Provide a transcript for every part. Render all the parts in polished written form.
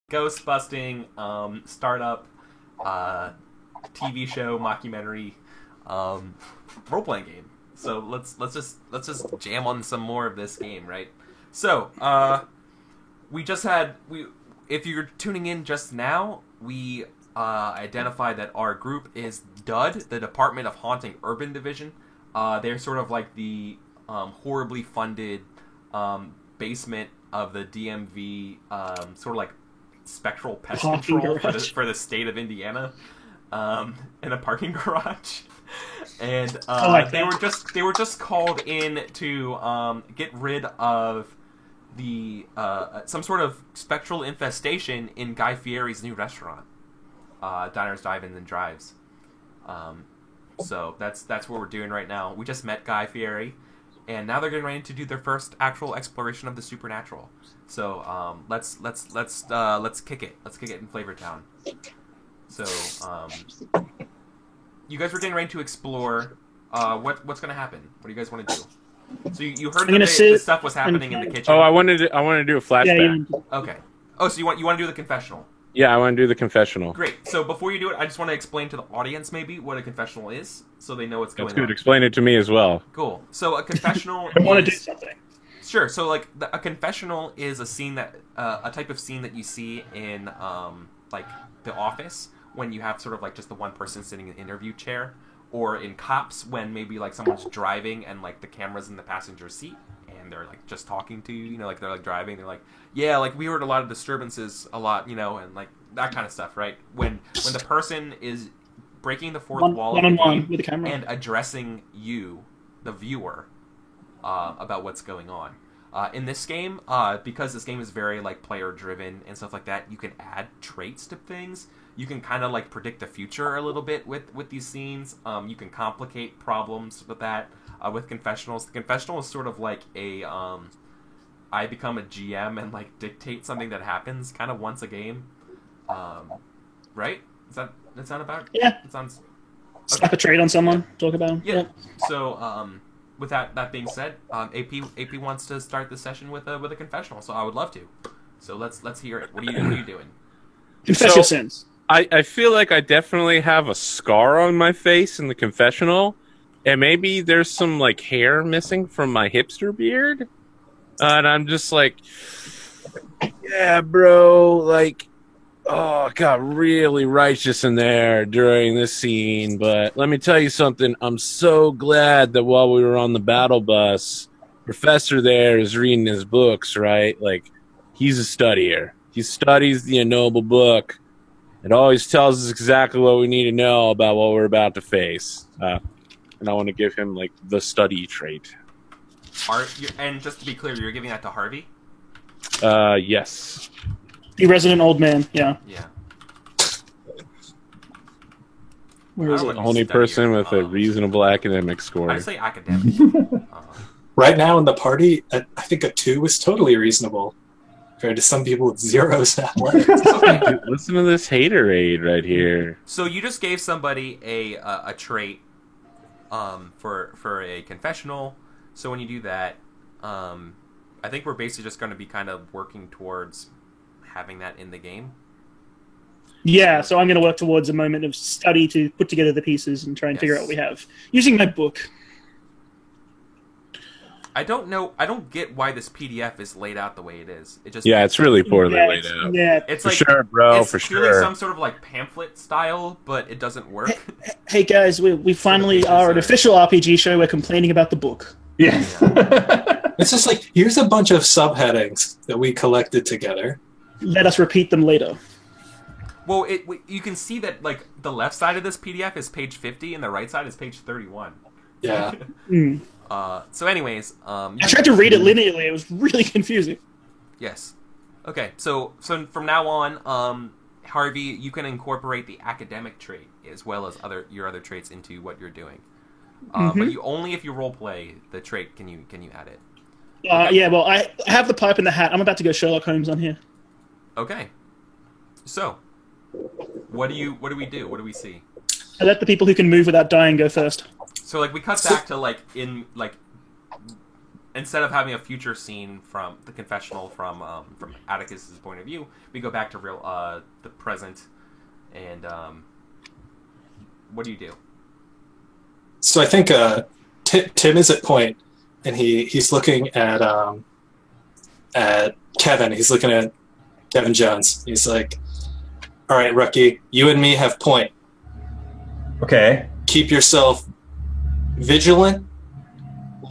ghost busting startup TV show mockumentary role playing game. So let's just jam on some more of this game, right? So we just had if you're tuning in just now, we identified that our group is DUD, the Department of Haunting Urban Division. They're sort of like the horribly funded basement of the DMV, sort of like spectral pest control for the state of Indiana, in a parking garage. And they were just called in to get rid of the some sort of spectral infestation in Guy Fieri's new restaurant, Diners, Dive-Ins, and Drives. So that's what we're doing right now. We just met Guy Fieri, and now they're getting ready to do their first actual exploration of the supernatural. So let's kick it. Let's kick it in Flavortown. So you guys were getting ready to explore. What's going to happen? What do you guys want to do? So you heard that the stuff was happening in the kitchen. Oh, I wanted to do a flashback. Yeah, okay. Oh, so you want to do the confessional? Yeah, I want to do the confessional. Great. So before you do it, I just want to explain to the audience maybe what a confessional is, so they know what's going on. That's good. Explain it to me as well. Cool. So a confessional. I want to do something. Sure. So like a confessional is a scene that a type of scene that you see in like The Office when you have sort of like just the one person sitting in an interview chair, or in Cops when maybe like someone's driving and like the camera's in the passenger seat and they're like just talking to you, like they're like driving, they're like, yeah, like we heard a lot of disturbances a lot, and like that kind of stuff, right? When the person is breaking the fourth wall of the game with the camera and addressing you, the viewer, about what's going on. In this game, because this game is very like player driven and stuff like that, you can add traits to things. You can kind of like predict the future a little bit with these scenes. You can complicate problems with that. With confessionals, the confessional is sort of like a I become a GM and like dictate something that happens kind of once a game. Right? That sound about? Yeah. It sounds. Okay. Slap a trait on someone. Talk about them. Yeah. Yep. So with that being said, AP wants to start the session with a confessional, so I would love to. So let's hear it. What are you doing? Confess your sins. I feel like I definitely have a scar on my face in the confessional, and maybe there's some like hair missing from my hipster beard, and I'm just like, yeah, bro, like, oh, I got really righteous in there during this scene, but let me tell you something. I'm so glad that while we were on the battle bus, Professor there is reading his books, right? Like, he's a studier. He studies the Noble Book. It always tells us exactly what we need to know about what we're about to face. And I want to give him, like, the study trait. And just to be clear, you're giving that to Harvey? Yes. The resident old man, yeah. Yeah. Where is it? The only person with a reasonable academic score. I say academic. Right now in the party, I think a 2 is totally reasonable. Compared to some people with zeros in athletics. Dude, listen to this haterade right here. So you just gave somebody a trait for a confessional. So when you do that, I think we're basically just going to be kind of working towards having that in the game. Yeah, so I'm going to work towards a moment of study to put together the pieces and try and figure out what we have. Using my book. I don't get why this PDF is laid out the way it is. It's really poorly laid out. Yeah, it's for like, sure, bro. It's for clearly sure. some sort of like pamphlet style, but it doesn't work. Hey guys, we finally are an official RPG show. We're complaining about the book. Yeah. It's just like, here's a bunch of subheadings that we collected together. Let us repeat them later. Well, you can see that like the left side of this PDF is page 50 and the right side is page 31. Yeah. So anyways, I tried to read it linearly. It was really confusing. Yes. Okay. So from now on, Harvey, you can incorporate the academic trait as well as your other traits into what you're doing. But you only if you role play the trait can you add it. Okay. Yeah. Well, I have the pipe in the hat. I'm about to go Sherlock Holmes on here. Okay. So, what do we do? What do we see? I let the people who can move without dying go first. So like we cut back to like in like instead of having a future scene from the confessional from Atticus's point of view, we go back to the present. And what do you do? So I think Tim is at point, and he's looking at Kevin. He's looking at Kevin Jones. He's like, "All right, rookie, you and me have point. Okay. Keep yourself vigilant.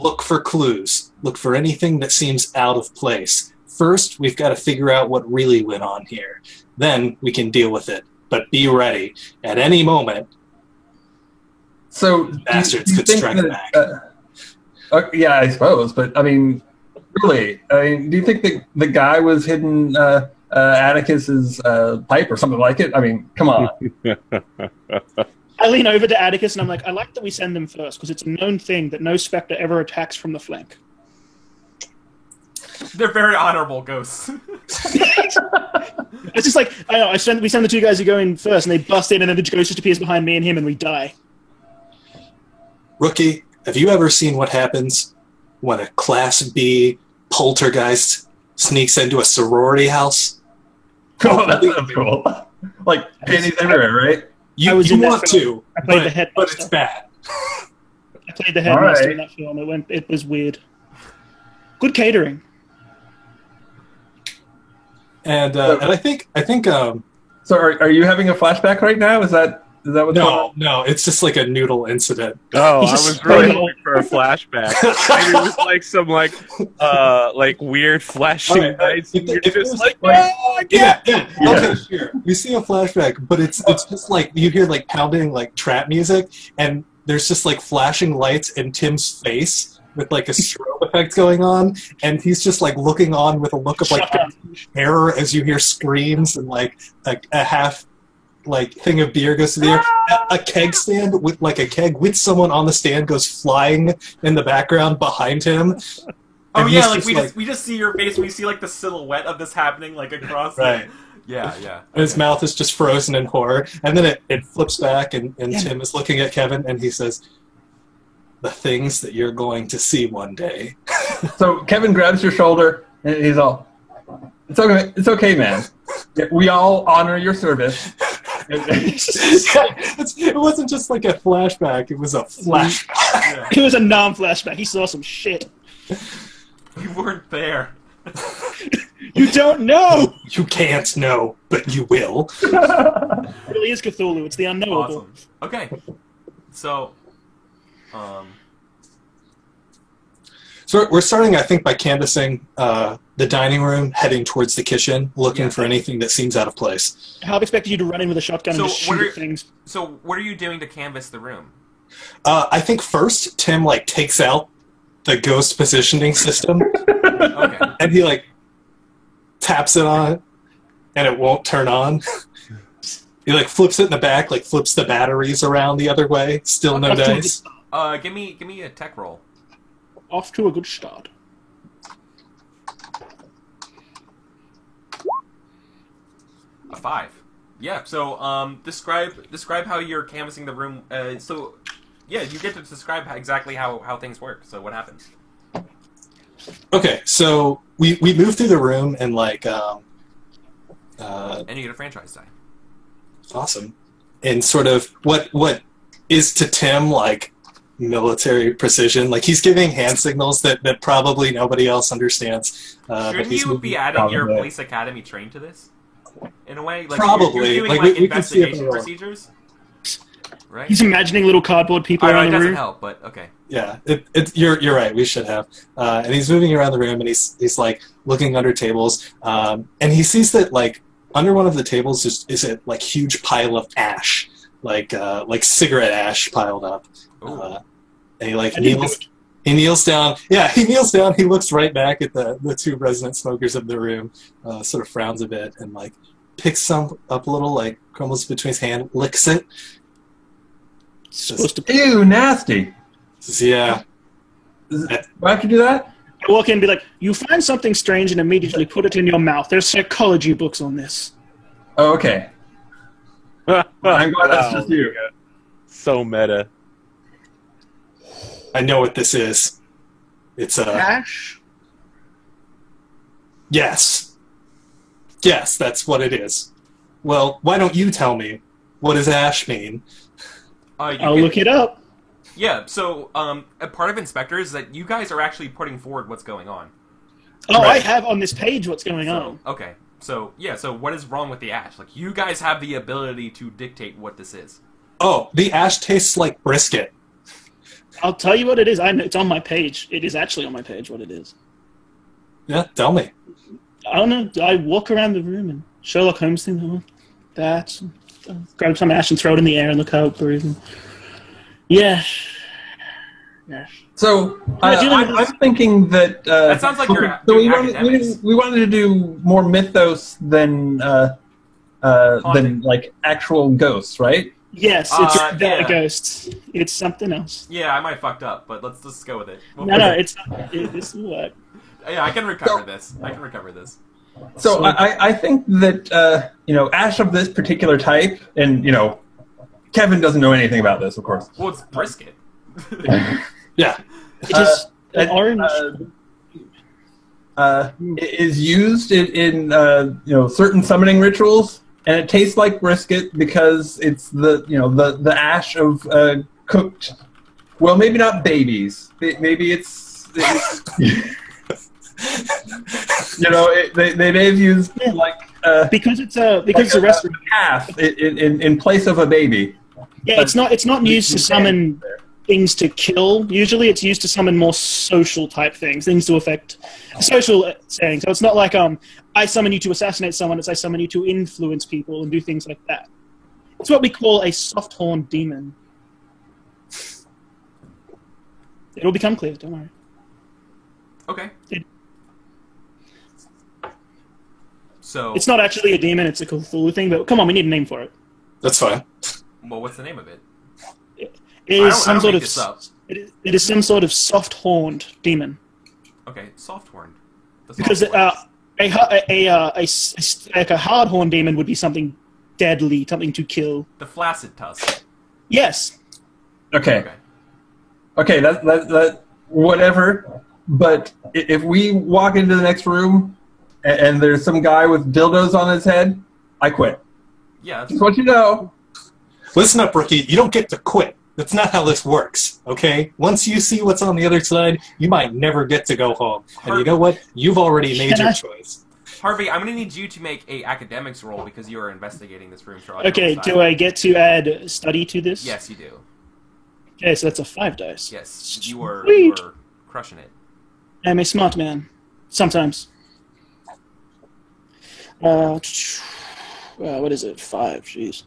Look for clues. Look for anything that seems out of place. First, we've got to figure out what really went on here. Then we can deal with it. But be ready. At any moment, So bastards do you could think strike that, back." yeah, I suppose. But I mean, really, do you think that the guy was hidden Atticus's pipe or something like it? I mean, come on. I lean over to Atticus and I'm like, I like that we send them first because it's a known thing that no Spectre ever attacks from the flank. They're very honorable ghosts. It's just like, I know, we send the two guys who go in first and they bust in and then the ghost just appears behind me and him and we die. Rookie, have you ever seen what happens when a Class B poltergeist sneaks into a sorority house? Oh, that sounds cool. Like panties everywhere, right? You was in that want film. to, I played the headmaster. but it's bad. I played the headmaster Alright. in that film. It was weird. Good catering. And I think So are you having a flashback right now? Is that what's going on? no, it's just like a noodle incident. Oh, I He's was just really so- hoping for a flashback. Maybe it was like some like weird flashing Alright, lights. if And you're there- if just there's, like, like- no, I can't. Yeah. Okay, sure. We see a flashback, but it's just like you hear like pounding like trap music, and there's just like flashing lights in Tim's face with like a strobe effect going on, and he's just like looking on with a look of like Shotgun. terror as you hear screams and like a half like thing of beer goes to the air. A keg stand with like a keg with someone on the stand goes flying in the background behind him. Oh And yeah, he's like we just see your face. We see like the silhouette of this happening, like across. Right. Yeah. And his mouth is just frozen in horror. And then it flips back, and Yeah. Tim is looking at Kevin, and he says, "The things that you're going to see one day." So Kevin grabs your shoulder and he's all, "It's okay, man. We all honor your service." It wasn't just like a flashback, it was a flashback. It was a non-flashback. He saw some shit. You weren't there. You don't know! You can't know, but you will. It really is Cthulhu. It's the unknowable. Awesome. Okay. So, So we're starting, I think, by canvassing the dining room, heading towards the kitchen, looking Yeah. for anything that seems out of place. How I've expected you to run in with a shotgun and So just what shoot are- at things. so what are you doing to canvass the room? I think first, Tim, like, takes out the ghost positioning system, Okay. and he, like, taps it on it, and it won't turn on. He, like, flips it in the back, like, flips the batteries around the other way. Still no Off to a good dice. start. Give me a tech roll. Off to a good start. A 5. Yeah. So, describe how you're canvassing the room. Yeah, you get to describe exactly how things work. So, what happens? Okay, so we move through the room, and, like, And you get a franchise die. awesome. And sort of what is to Tim, like, military precision. Like, he's giving hand signals that probably nobody else understands. But Shouldn't he's you moving- be adding your Probably. police academy trained to this? In a way, like Probably. you're doing Like, like, we can see it investigation from the- procedures, right? He's imagining little cardboard people I know, around it the doesn't room. help, but okay. Yeah, you're right. We should have. And he's moving around the room, and he's like looking under tables, and he sees that like under one of the tables is a like huge pile of ash, like cigarette ash piled up. Ooh. And he like I didn't do kneels. He kneels down. Yeah, he kneels down. He looks right back at the two resident smokers of the room, sort of frowns a bit, and like picks some up a little, like crumbles between his hand, licks it. It's supposed to. Ew, nasty. Says, yeah. Why have you do that? I walk in and be like, you find something strange and immediately put it in your mouth. There's psychology books on this. Oh, okay. I'm glad that's just you. So meta. I know what this is. It's Ash? yes. Yes, that's what it is. Well, why don't you tell me? What does ash mean? I'll look it up. Yeah, so a part of Inspector is that you guys are actually putting forward what's going on. Oh, Right. I have on this page what's going on. Okay, so what is wrong with the ash? Like, you guys have the ability to dictate what this is. Oh, the ash tastes like brisket. I'll tell you what it is. It's on my page. It is actually on my page what it is. Yeah, tell me. I don't know. I walk around the room and Sherlock Holmes thing, that, grab some ash and throw it in the air and look how it breathes. Yeah. So Yeah, I'm thinking that That sounds like you're so doing academics. we wanted to do more mythos than like actual ghosts, right? Yes, it's not yeah. ghosts. It's something else. Yeah, I might have fucked up, but let's just go with it. No, it's not. This will work. Yeah, I can recover this. I can recover this. So I think that ash of this particular type, and Kevin doesn't know anything about this, of course. Well, it's brisket. Yeah. It is and, orange. is used in certain summoning rituals, and it tastes like brisket because it's the ash of cooked. Well, maybe not babies. Maybe it's they may have used because it's a restaurant. calf in place of a baby. Yeah, it's not used to summon things to kill. Usually, it's used to summon more social type things to affect social settings. So it's not like I summon you to assassinate someone. It's I summon you to influence people and do things like that. It's what we call a soft-horned demon. It'll become clear. Don't worry. Okay. So It's not actually a demon. It's a Cthulhu thing. But come on, we need a name for it. That's fine. well, what's the name of it? It is some don't sort make of this up. it is some sort of soft-horned demon. Okay, soft-horned. The Because soft-horned. like a hard-horned demon would be something deadly, something to kill. The flaccid tusk. Yes. Okay. That whatever. But if we walk into the next room and there's some guy with dildos on his head, I quit. Yeah. Just want you to know. Listen up, rookie. You don't get to quit. That's not how this works, okay? Once you see what's on the other side, you might never get to go home. And you know what? You've already made your choice. Harvey, I'm going to need you to make a academics roll because you are investigating this room. Sherlock Okay, Holmes do style. I get to add study to this? Yes, you do. Okay, so that's a 5 dice. Yes, you are Sweet. crushing it. I'm a smart man. Sometimes. What is it? 5, jeez.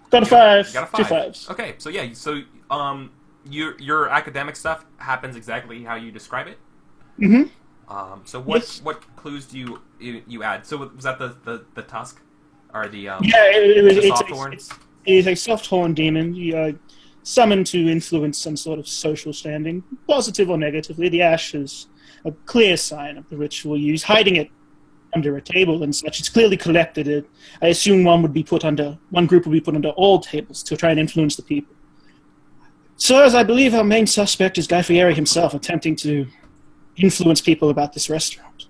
Got a 5. Got a 5. 2 5s. Okay, so yeah, your academic stuff happens exactly how you describe it. Mm-hmm. So what Yes. what clues do you add? So was that the tusk or the Yeah, the soft horn? it is a soft-horned demon. You summoned to influence some sort of social standing, positive or negatively. The ash is a clear sign of the ritual use, hiding it under a table and such. It's clearly collected. I assume one group would be put under all tables to try and influence the people. Sirs, I believe our main suspect is Guy Fieri himself, attempting to influence people about this restaurant.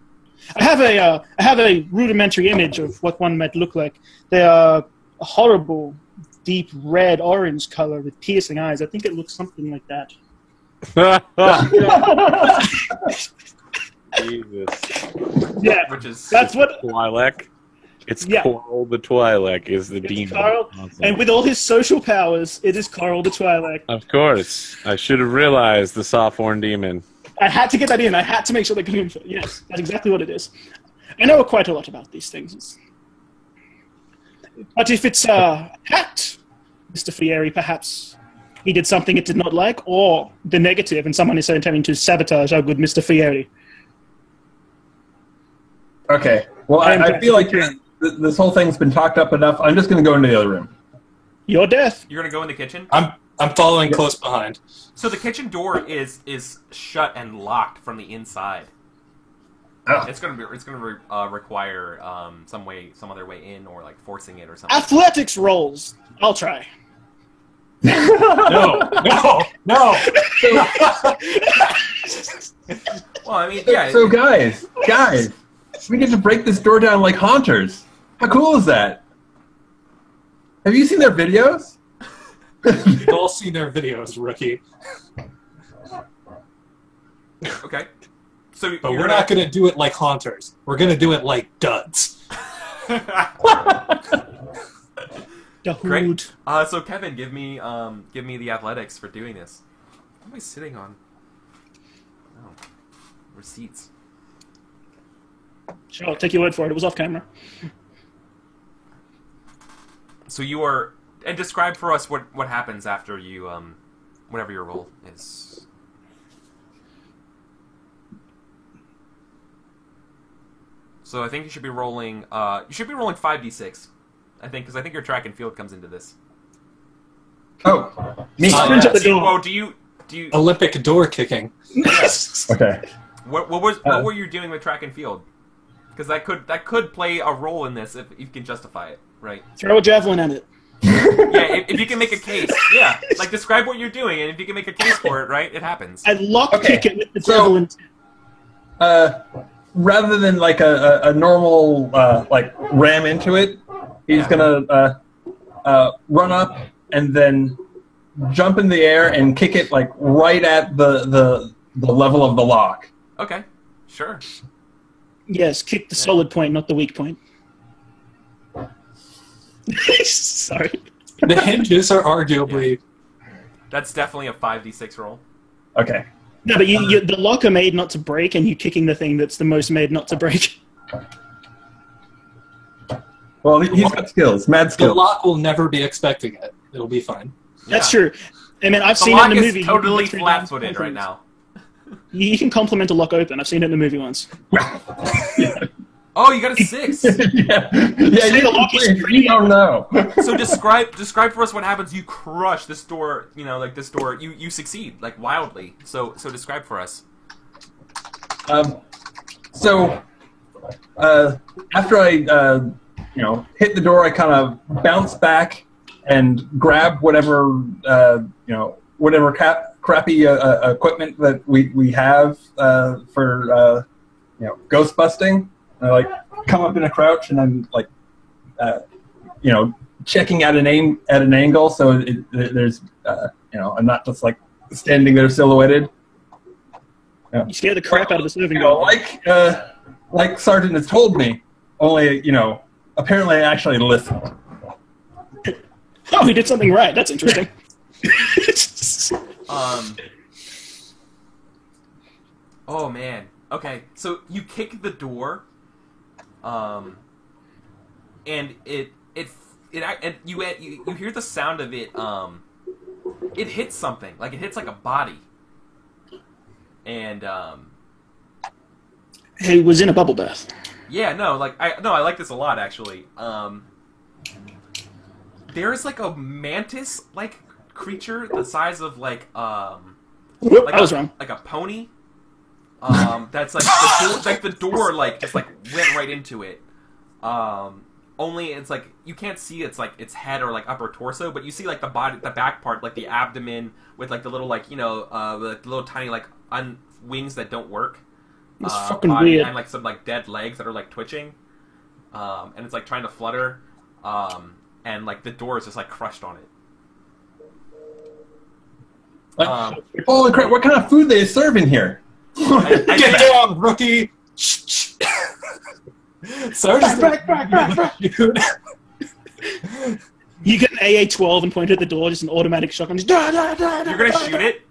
I have a rudimentary image of what one might look like. They are a horrible, deep red orange color with piercing eyes. I think it looks something like that. Jesus. Yeah, Which is that's what. Twi'lek. It's Yeah. Coral the Twi'lek is the demon. Carl, Awesome. and with all his social powers, it is Carl the Twi'lek. Of course. I should have realized the soft-horn demon. I had to get that in. I had to make sure they come in. Yes, that's exactly what it is. I know quite a lot about these things. But if it's hacked, Mr. Fieri, perhaps he did something it did not like, or the negative, and someone is intending to sabotage our good Mr. Fieri. Okay. Well, I feel like this whole thing's been talked up enough. I'm just going to go into the other room. Your death. You're gonna go in the kitchen. I'm following close behind. So the kitchen door is shut and locked from the inside. Oh. It's gonna require some other way in, or like forcing it or something. Athletics rolls. I'll try. No, no, no. Well, I mean, yeah. So guys, we get to break this door down like haunters. How cool is that? Have you seen their videos? We've all seen their videos, rookie. Okay. So But we're not going to do it like haunters. We're going to do it like duds. The Great. hood. So Kevin, give me the athletics for doing this. What am I sitting on? Oh, receipts. Sure, I'll take your word for it. It was off camera. So you are, and describe for us what happens after you whatever your roll is. So I think you should be rolling. You should be rolling 5d6. I think because I think your track and field comes into this. Oh, me. Sprint at the door. Well, do you? Olympic door kicking. Okay. What were you doing with track and field? Because that could play a role in this if you can justify it, right? Throw a javelin at it. Yeah, if you can make a case. Yeah, like describe what you're doing, and if you can make a case for it, right, it happens. I lock Okay, kick it with the so- javelin. Rather than like a normal like ram into it, he's gonna run up and then jump in the air and kick it like right at the level of the lock. Okay, sure. Yes, kick the solid point, not the weak point. Sorry. The hinges are arguably... That's definitely a 5d6 roll. Okay. No, but the lock are made not to break, and you kicking the thing that's the most made not to break. Well, he's got skills, mad The skills. lock will never be expecting it. It'll be fine. That's Yeah. true. I mean, I've The seen it lock in the is movie. totally You can flat-footed compliment- right now. You can compliment a lock open. I've seen it in the movie once. Oh, you got a 6. yeah, Say the lock is you don't know. So describe for us what happens. You crush this door. You know, like this door. You succeed like wildly. So describe for us. So after I hit the door, I kind of bounce back and grab whatever whatever crappy equipment that we have for ghost busting. I like come up in a crouch and I'm like checking at an angle so there's I'm not just like standing there silhouetted. You scare the crap out of the serving dog. Like Sergeant has told me. Only apparently I actually listened. Oh, he did something right. That's interesting. Oh man. Okay. So you kick the door. And you hear the sound of it. It hits something. Like it hits like a body. And He was in a bubble bath. yeah, no, I like this a lot actually. There's like a mantis like creature the size of like Whoop, I was wrong. like a pony. That's like the door like just like went right into it. Only it's like you can't see its head or like upper torso, but you see like the body, the back part, like the abdomen with like the little like the little tiny like wings that don't work. It's fucking body weird. And like some like dead legs that are like twitching. And it's like trying to flutter. And like the door is just like crushed on it. Holy crap! What kind of food they serve in here? I Get think- down, rookie! Sergeant's Back. You get an AA-12 and point at the door, just an automatic shotgun. Just, da, da, da, da, You're gonna da, shoot da. it?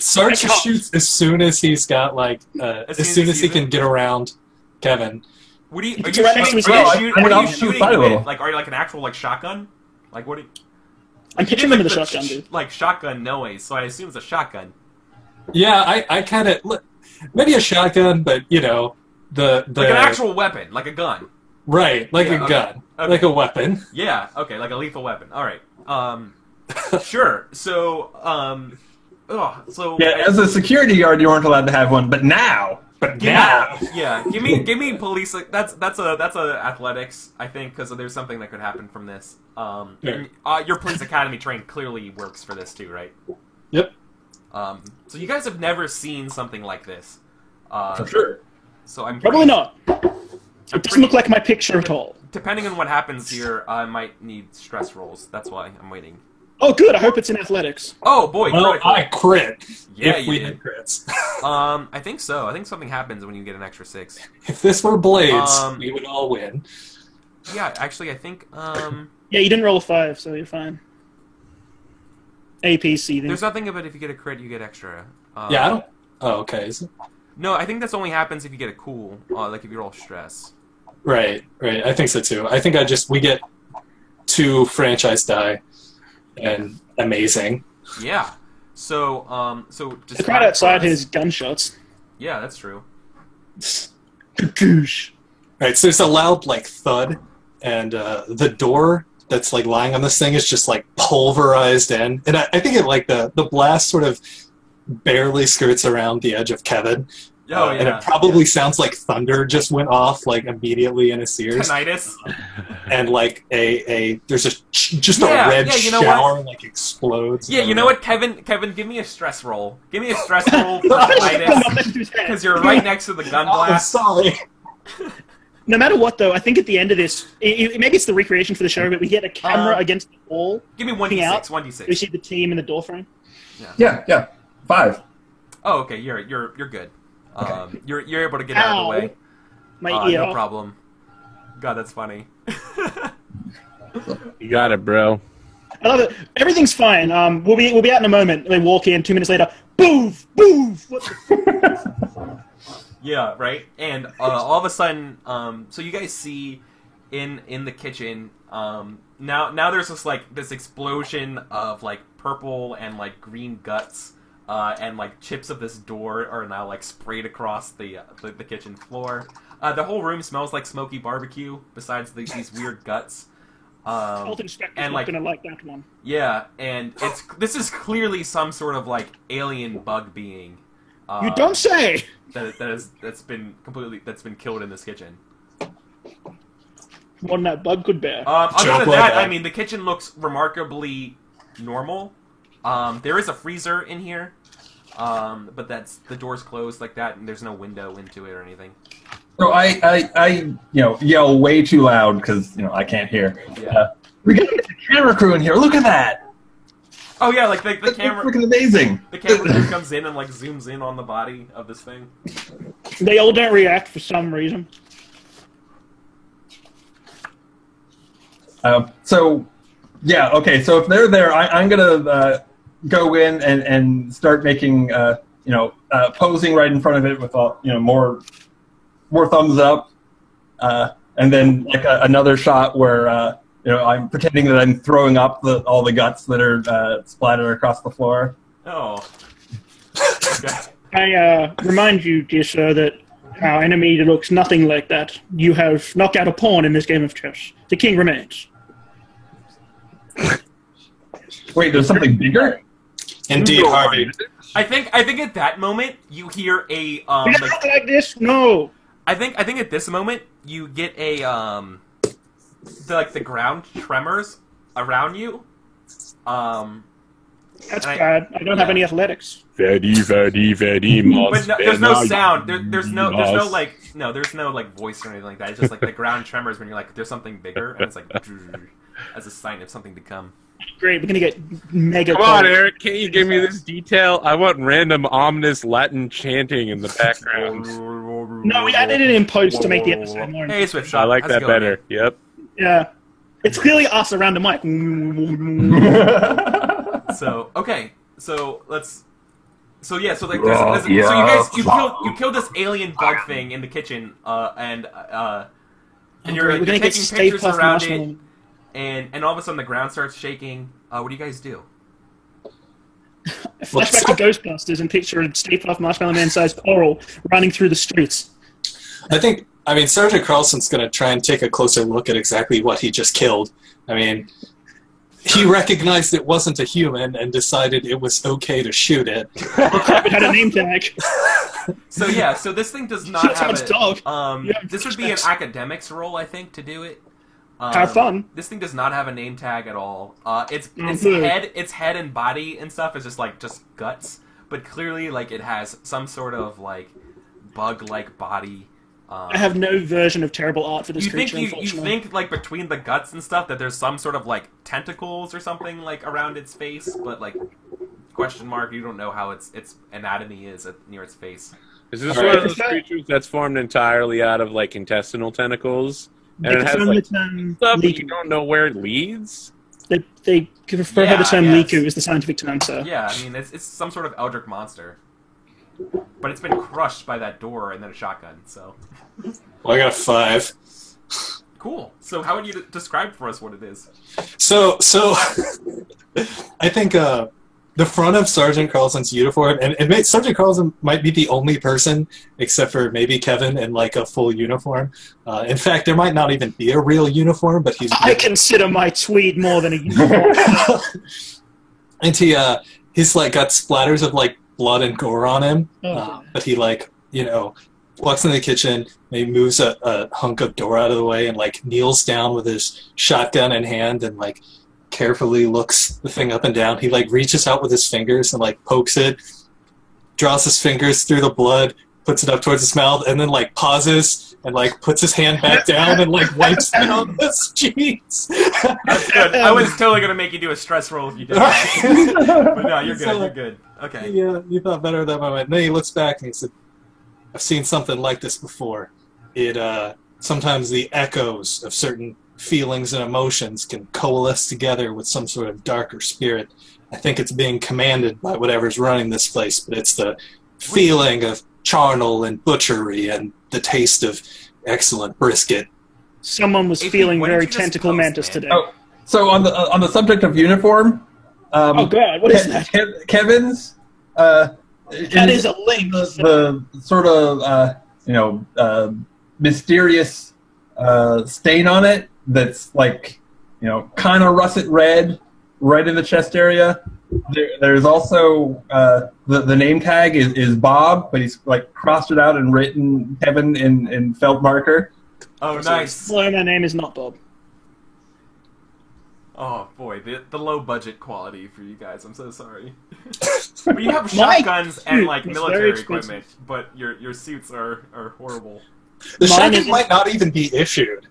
Sarge just shoots as soon as he's got like as soon as he can get around Kevin. What are you It's right next to his head. what are I'll you shoot shooting fire a with? little. Like, are you like an actual like shotgun? Like what? I'm pitching him with a shotgun, dude. Like shotgun noise, so I assume it's a shotgun. Yeah, I kind of maybe a shotgun, but the Like an actual weapon, like a gun. right, like Yeah, a okay. gun, Okay. like a weapon. Yeah, okay, like a lethal weapon. All right. Sure. So, Yeah, as a security guard, you weren't allowed to have one, but now. But now, Yeah, give me police. Like, that's a athletics, I think, because there's something that could happen from this. Yeah. And, your police academy train clearly works for this too, right? Yep. So you guys have never seen something like this. For sure. So I'm Probably not. It doesn't look like my picture at all. Depending on what happens here, I might need stress rolls. That's why I'm waiting. Oh, good. I hope it's in athletics. Oh boy, well, critical. I crit. Yeah, if you we did. did crits. I think so. I think something happens when you get an extra 6. If this were Blades, Um, we would all win. Yeah, actually, I think Yeah, you didn't roll a 5, so you're fine. APC then. there's nothing about if you get a crit, you get extra. Yeah, I don't. Oh, okay. Is it? No, I think that's only happens if you get a cool, like if you roll stress. Right. I think so too. I think we get 2 franchise die, and amazing. Yeah. So just The crowd outside has gunshots. Yeah, that's true. Goosh. Right. So there's a loud like thud, and the door that's like lying on this thing is just like pulverized in, and I think it like the blast sort of barely skirts around the edge of Kevin. Oh, yeah. And it probably sounds like thunder just went off like immediately in his ears. Tinnitus. And like there's just Yeah, a red yeah, you know shower like explodes. Yeah, you know what, Kevin, give me a stress roll. Give me a stress roll for tinnitus, because you're right next to the gun Oh, blast. sorry. No matter what, though, I think at the end of this, maybe it's the recreation for the show, but we get a camera against the wall. Give me looking 1d6, out. 1d6. We see the team in the doorframe. Yeah. 5. Oh, okay, you're good. You're able to get out of the Ow. way. My ear. No problem. God, that's funny. You got it, bro. I love it. Everything's fine. We'll be out in a moment. They walk in. 2 minutes later, boof, boof. What the Yeah, right. And all of a sudden, so you guys see in the kitchen. Now there's this explosion of like purple and like green guts, and like chips of this door are now like sprayed across the kitchen floor. The whole room smells like smoky barbecue. Besides these weird guts. Health inspector's And, not like- gonna like that one. Yeah, and this is clearly some sort of like alien bug being. You don't say. That's been killed in this kitchen. More than that bug could bear. Other Joke than like that, that. I mean, the kitchen looks remarkably normal. There is a freezer in here, but the door's closed like that, and there's no window into it or anything. So I yell way too loud because I can't hear. Yeah. We got the camera crew in here. Look at that. Oh yeah, like the That's camera. freaking amazing. The camera crew comes in and like zooms in on the body of this thing. They all don't react for some reason. So if they're there, I'm gonna go in and start making posing right in front of it with all more thumbs up, and then like another shot where I'm pretending that I'm throwing up all the guts that are splattered across the floor. Oh. Okay. I remind you, dear sir, that our enemy looks nothing like that. You have knocked out a pawn in this game of chess. The king remains. Wait, there's something bigger? Indeed, Harvey. I think at that moment you hear a Nothing like this? No. I think at this moment you get a the ground tremors around you. That's And bad. I don't have any athletics. Very But no, there's no sound. There's no voice or anything like that. It's just like the ground tremors when you're like, there's something bigger, and it's like as a sign of something to come. Great, we're gonna get mega. Come on, cold. Eric. Can't you give me this detail? I want random ominous Latin chanting in the background. No, we added it in post to make the episode more. Hey, Swift Shot. I like how's it that going, better. Yep. Yeah, it's clearly us around the mic. man? So okay, so let's. So yeah, so like so you guys you killed this alien bug thing in the kitchen, and you're We're gonna get taking Stay pictures Puft around it, Marshmallow. and all of a sudden the ground starts shaking. What do you guys do? Flashback to Ghostbusters and picture a Stay Puft Marshmallow Man-sized coral running through the streets. Sergeant Carlson's going to try and take a closer look at exactly what he just killed. I mean, he recognized it wasn't a human and decided it was okay to shoot it. It had a name tag. So so this thing does not Shoot have someone's it. dog. This would be an academics role, I think, to do it. Have fun. This thing does not have a name tag at all. Its good. head and body and stuff is just guts, but clearly like it has some sort of like bug-like body. I have no version of terrible art for this You creature, think you unfortunately. think like between the guts and stuff that there's some sort of like tentacles or something like around its face, but like question mark, you don't know how its anatomy is near its face. Is this All one right. of those creatures that's formed entirely out of like intestinal tentacles? And They it has confirm like the term stuff, but you leaku. don't know where it leads? They refer Yeah, the term yes. leaku as the scientific term, sir. Yeah, I mean it's some sort of eldritch monster, but it's been crushed by that door and then a shotgun. So Well, I got a 5. cool. So how would you describe for us what it is? So I think the front of Sergeant Carlson's uniform, and Sergeant Carlson might be the only person, except for maybe Kevin, in like a full uniform. In fact, there might not even be a real uniform, but he's. I consider my tweed more than a uniform. And he's like got splatters of like blood and gore on him, but he like walks in the kitchen, maybe moves a hunk of door out of the way, and like kneels down with his shotgun in hand, and like carefully looks the thing up and down. He like reaches out with his fingers and like pokes it, draws his fingers through the blood, puts it up towards his mouth, and then like pauses and like puts his hand back down and like wipes down his jeans. That's good. I was totally gonna make you do a stress roll if you did that. But no, you're good. So, You're good. Okay. Yeah, you thought better of that moment. Then he looks back and he said, I've seen something like this before. It sometimes the echoes of certain feelings and emotions can coalesce together with some sort of darker spirit. I think it's being commanded by whatever's running this place, but it's the feeling of charnel and butchery and the taste of excellent brisket. Someone was AP, feeling why don't very you just tentacle post, mantis man? today. Oh, so on the subject of uniform, Oh god, what is that? Kevin's That is a link. the sort of mysterious stain on it that's like kind of russet red right in the chest area. There's also the name tag is Bob, but he's like crossed it out and written Kevin in felt marker. Oh, nice. Hello, my name is not Bob. Oh boy, the low budget quality for you guys. I'm so sorry. But you have My shotguns and suit like was military very expensive. equipment, but your suits are horrible. The Mine shotgun isn't- might not even be issued.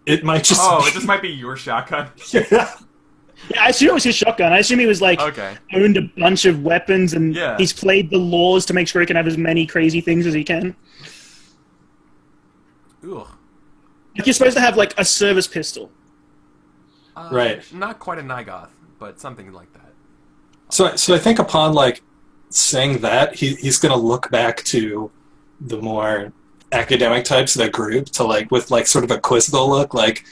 It might just Oh, be... it just might be your shotgun. Yeah, I assume it was his shotgun. I assume he was like Okay. owned a bunch of weapons and Yeah. he's played the laws to make sure he can have as many crazy things as he can. Ugh. Like you're supposed to have like a service pistol. Right. Not quite a Nygoth, but something like that. So I think upon like saying that, he's going to look back to the more academic types of the group to like with like sort of a quizzical look, like,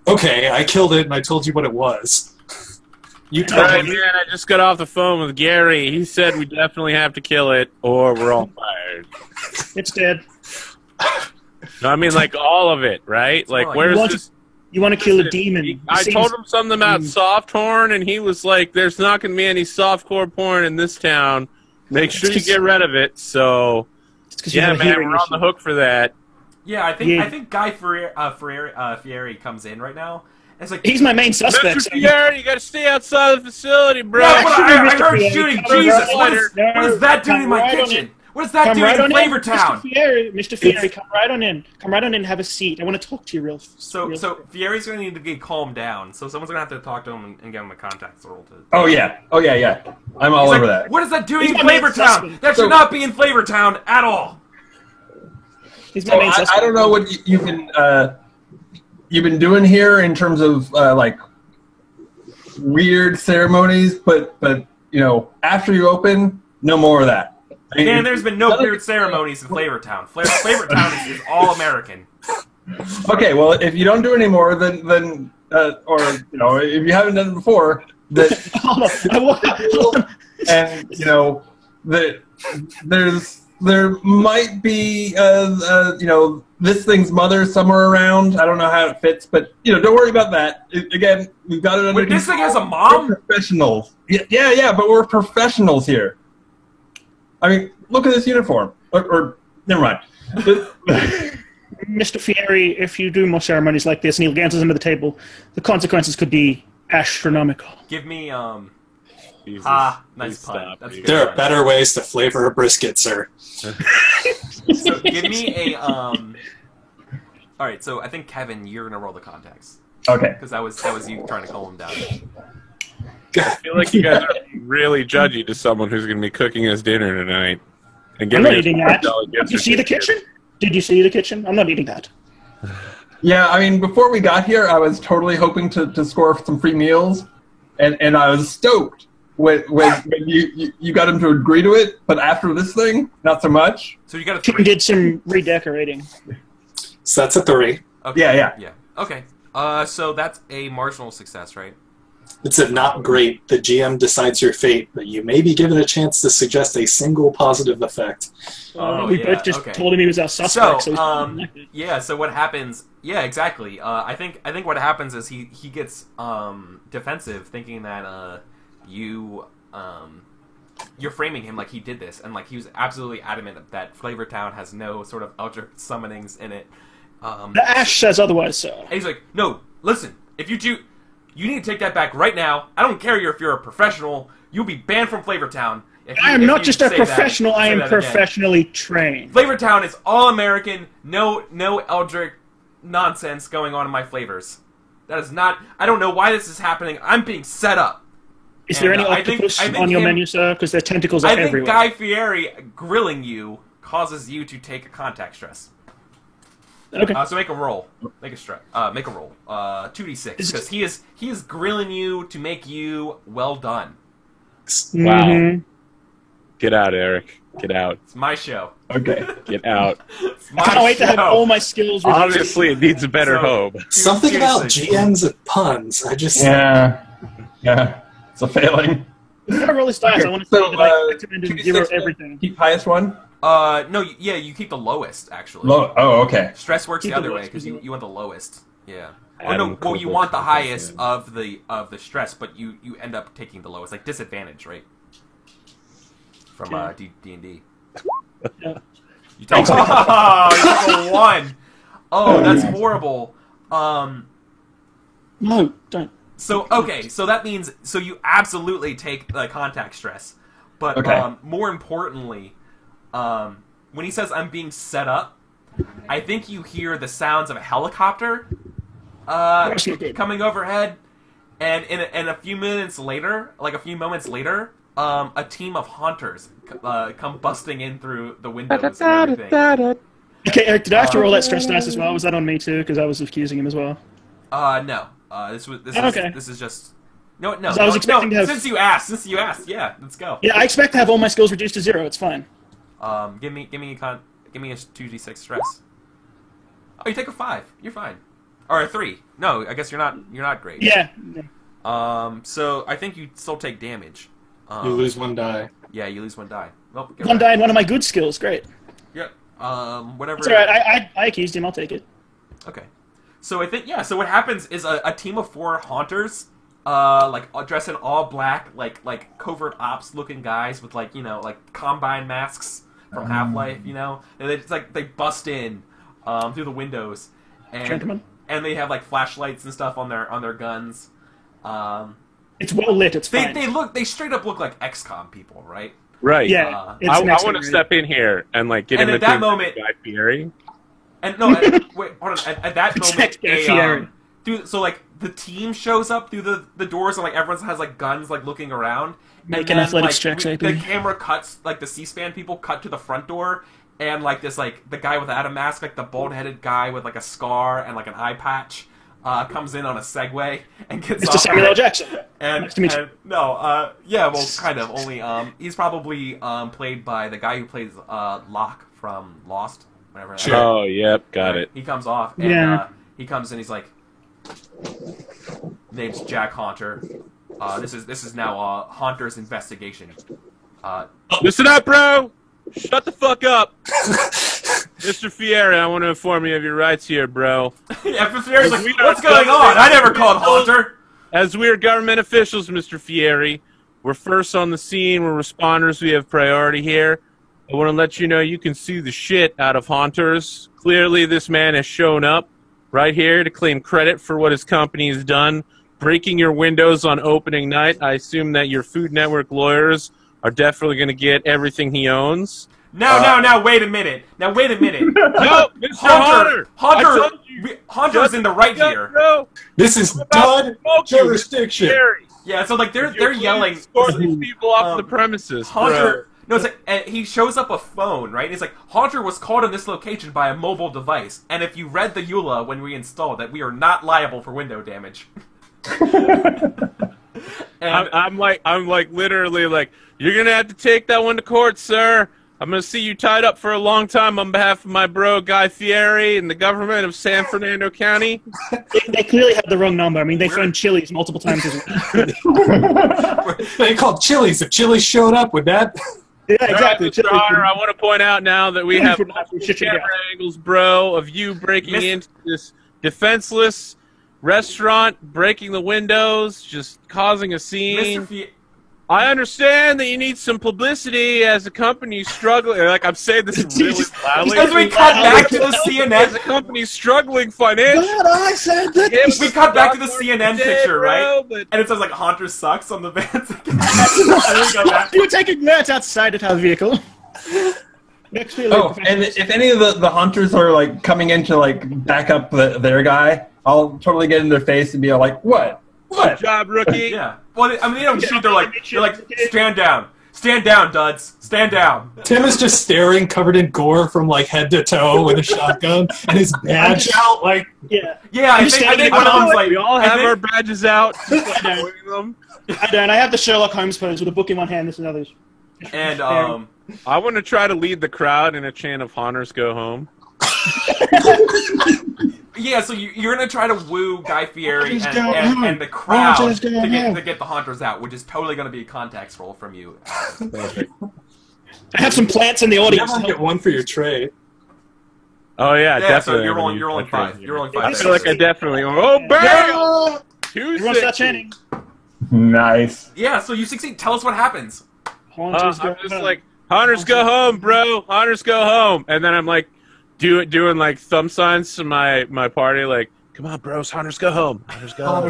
okay, I killed it and I told you what it was. You All told right, me. man, I just got off the phone with Gary. He said we definitely have to kill it or we're all fired. It's dead. No, I mean like all of it, right? Like like- where's You want this? You want to kill a demon. I Seems- told him something about soft porn, and he was like, "There's not going to be any softcore porn in this town. Make sure you get rid of it." So, It's 'cause you yeah, have a man, hearing we're on issue. the hook for that. Yeah, I think Yeah. I think Guy Fieri comes in right now. And it's like He's my main suspect. Mr. so- Fieri, you got to stay outside the facility, bro. Yeah, but I Mr. heard Fieri, shooting. come Jesus, right what is on. that doing in Come my right on kitchen? in. What is that Come doing right in on Flavor in, Town? Mr. Fieri, come right on in. Come right on in and have a seat. I want to talk to you real. So quick. Fieri's going to need to get calmed down. So someone's going to have to talk to him and give him a contact roll to. Oh yeah. I'm all He's over like, that. what is that doing He's in my main Flavor Town? suspect. That So- should not be in Flavor Town at all. He's my So main suspect. I don't know what you've been doing here in terms of like weird ceremonies, but after you open, no more of that. I mean, Man, there's been no none of weird it- ceremonies in Flavor Town. Flavor Town is all American. Okay, well, if you don't do any more, then or if you haven't done it before, that Hold on. and that there's there might be, this thing's mother somewhere around. I don't know how it fits, but don't worry about that. Again, we've got it under Wait, this thing control. has a mom? We're professionals. Yeah, but we're professionals here. I mean, look at this uniform. Or never mind. Mr. Fieri, if you do more ceremonies like this, and he glances under the table, the consequences could be astronomical. Give me Jesus, nice please pun. stop, That's a dude. good There are pun. better ways to flavor a brisket, sir. So give me a All right, so I think Kevin, you're gonna roll the context Okay. because that was you trying to calm him down. I feel like you guys are really judgy to someone who's going to be cooking us dinner tonight. And I'm giving not us eating that. $5 gift Did you see the certificates. kitchen? Did you see the kitchen? I'm not eating that. Yeah, I mean, before we got here, I was totally hoping to score some free meals, and I was stoked when you got him to agree to it. But after this thing, not so much. So you got a Kim 3. did some redecorating. So that's a 3. Okay. Yeah. Okay. So that's a marginal success, right? It's a not great. The GM decides your fate, but you may be given a chance to suggest a single positive effect. We both just okay. told him he was our suspect. So, Yeah. So what happens? Yeah, exactly. I think what happens is he gets defensive, thinking that you're framing him like he did this, and like he was absolutely adamant that Flavortown has no sort of Eldritch summonings in it. the Ash says otherwise, sir. And he's like, no, listen, if you do, you need to take that back right now. I don't care if you're a professional. You'll be banned from Flavortown. I am not just a professional, I am professionally trained. Flavortown is all American, no Eldritch nonsense going on in my flavors. That is not, I don't know why this is happening. I'm being set up. Is there And, any I think- octopus I think on your him- menu, sir? Because their tentacles are I think everywhere. Guy Fieri grilling you causes you to take a contact stress. Okay. So make a roll. Make a roll. 2d6 because he is grilling you to make you well done. Wow. Mhm. Get out, Eric. Get out. It's my show. Okay. Get out. It's my I can't wait to have show. all my skills reduced. Honestly, it needs a better So- home. Something about seriously. GMs and puns. I just Yeah. It's a failing. If I roll this dice, I want to So, say that I recommended 2d6 zero everything. Keep highest one. No, yeah, you keep the lowest actually. Low. Oh, okay. Stress works Keep the the other way lowest, because keep the you want the lowest. Yeah. Adam Or no, well, you Kovacs want the with highest this, of the stress, but you end up taking the lowest, like disadvantage, right? From D&D. Yeah. You take you take a 1. Oh, that's horrible. No, don't. So okay, so that means you absolutely take the contact stress, but Okay. more importantly, when he says I'm being set up, I think you hear the sounds of a helicopter That's not good. coming overhead, and in a few moments later, a team of haunters come busting in through the windows and everything. Okay, Eric, did I have to roll that stress dice as well? Was that on me too? Because I was accusing him as well. No. Okay. This is just no. 'Cause I was expecting to have- Since you asked, yeah, let's go. Yeah, I expect to have all my skills reduced to 0. It's fine. Give me a 2d6 stress. Oh, you take a 5. You're fine. Or a 3. No, I guess you're not great. Yeah. So I think you still take damage. you lose 1 die. Yeah, you lose 1 die. Well, get One right. die and one of my good skills. Great. Yep. Whatever. It's alright. I accused him. I'll take it. Okay. So I think so what happens is a team of 4 haunters, dressed in all black, like covert ops looking guys with like Combine masks from Half-Life, and they bust in through the windows, Gentlemen. and they have like flashlights and stuff on their guns. It's well lit. It's fine. They straight up look like XCOM people, right? Right. Yeah. It's I next want to grade. step in here and like get And him at that moment- Guy Fieri. And no, wait, hold on. At that moment, Protect Guy Fieri. the team shows up through the doors, and like everyone has like guns, like looking around. Make and an athletics check, the AP. camera cuts, like the C-SPAN people cut to the front door, and like this, like the guy without a mask, like the bald-headed guy with like a scar and like an eye patch, comes in on a Segway and gets Mr. off. Samuel L. Jackson. And, Nice to meet you. and- no, yeah, well, kind of. Only he's probably played by the guy who plays Locke from Lost. Whatever. that Sure. Oh, yep, got it. He comes off, and Yeah. he comes in. He's like, "Name's Jack Haunter. This is now Haunter's investigation. Listen up, bro. Shut the fuck up. Mr. Fieri, I want to inform you of your rights here, bro. Yeah, Fierre's like, what's going on? I never called Haunter. As we are government officials, Mr. Fieri, we're first on the scene. We're responders. We have priority here. I want to let you know you can sue the shit out of Haunters. Clearly, this man has shown up right here to claim credit for what his company has done, breaking your windows on opening night. I assume that your Food Network lawyers are definitely going to get everything he owns. Now, wait a minute. No, Mr. Haunter! Haunter's in the right here. Bro. This is done jurisdiction. Yeah, So like they're yelling. Escort these people off the premises, Haunter. No, it's like he shows up a phone, right? He's like, Haunter was called in this location by a mobile device, and if you read the EULA when we installed it, we are not liable for window damage. And I'm like literally like, you're gonna have to take that one to court, sir. I'm gonna see you tied up for a long time on behalf of my bro Guy Fieri and the government of San Fernando County. They clearly had the wrong number. I mean, they phoned Chili's multiple times as well. They called Chili's. If Chili's showed up with that. Yeah, exactly. All right, Mr. Haunter, I want to point out now that we have multiple camera angles, bro, of you breaking into this defenseless restaurant, breaking the windows, just causing a scene. I understand that you need some publicity as a company struggling. Like, I'm saying this really loudly. As we cut back to the CNN. As a company struggling financially. But I said that. If we cut back to the CNN picture, right? But And it says like Haunter sucks on the Vans. And we go back. You were taking that outside of our vehicle. Next week, Oh, and if any of the hunters are like coming in to like back up their guy, I'll totally get in their face and be like, "What? good job, rookie. Yeah. Well, I mean, they don't shoot. They're like, stand down. Stand down, duds. Stand down. Tim is just staring, covered in gore from like head to toe with a shotgun and his badge out. Like, Yeah. Yeah, I think one of them's like, We all I have think- our badges out. I don't. I have the Sherlock Holmes pose with a book in one hand. This is others. And I want to try to lead the crowd in a chant of Haunters Go Home. yeah, so you're gonna try to woo Guy Fieri Hunters go home. and the crowd Hunters go to home. get the Haunters out, which is totally gonna be a context roll from you. I have some plants in the you audience. never get one for your trade. Oh yeah, Yeah, so definitely. you're rolling five. You're rolling I five. feel like I definitely. Oh, bam! Everyone start chanting. Nice. Yeah, so you succeed. Tell us what happens. Haunters go I'm just home. like, Hunters go home, bro. Hunters go home. And then I'm like, doing like thumb signs to my party, like, come on, bros, Hunters go home. Hunters go home.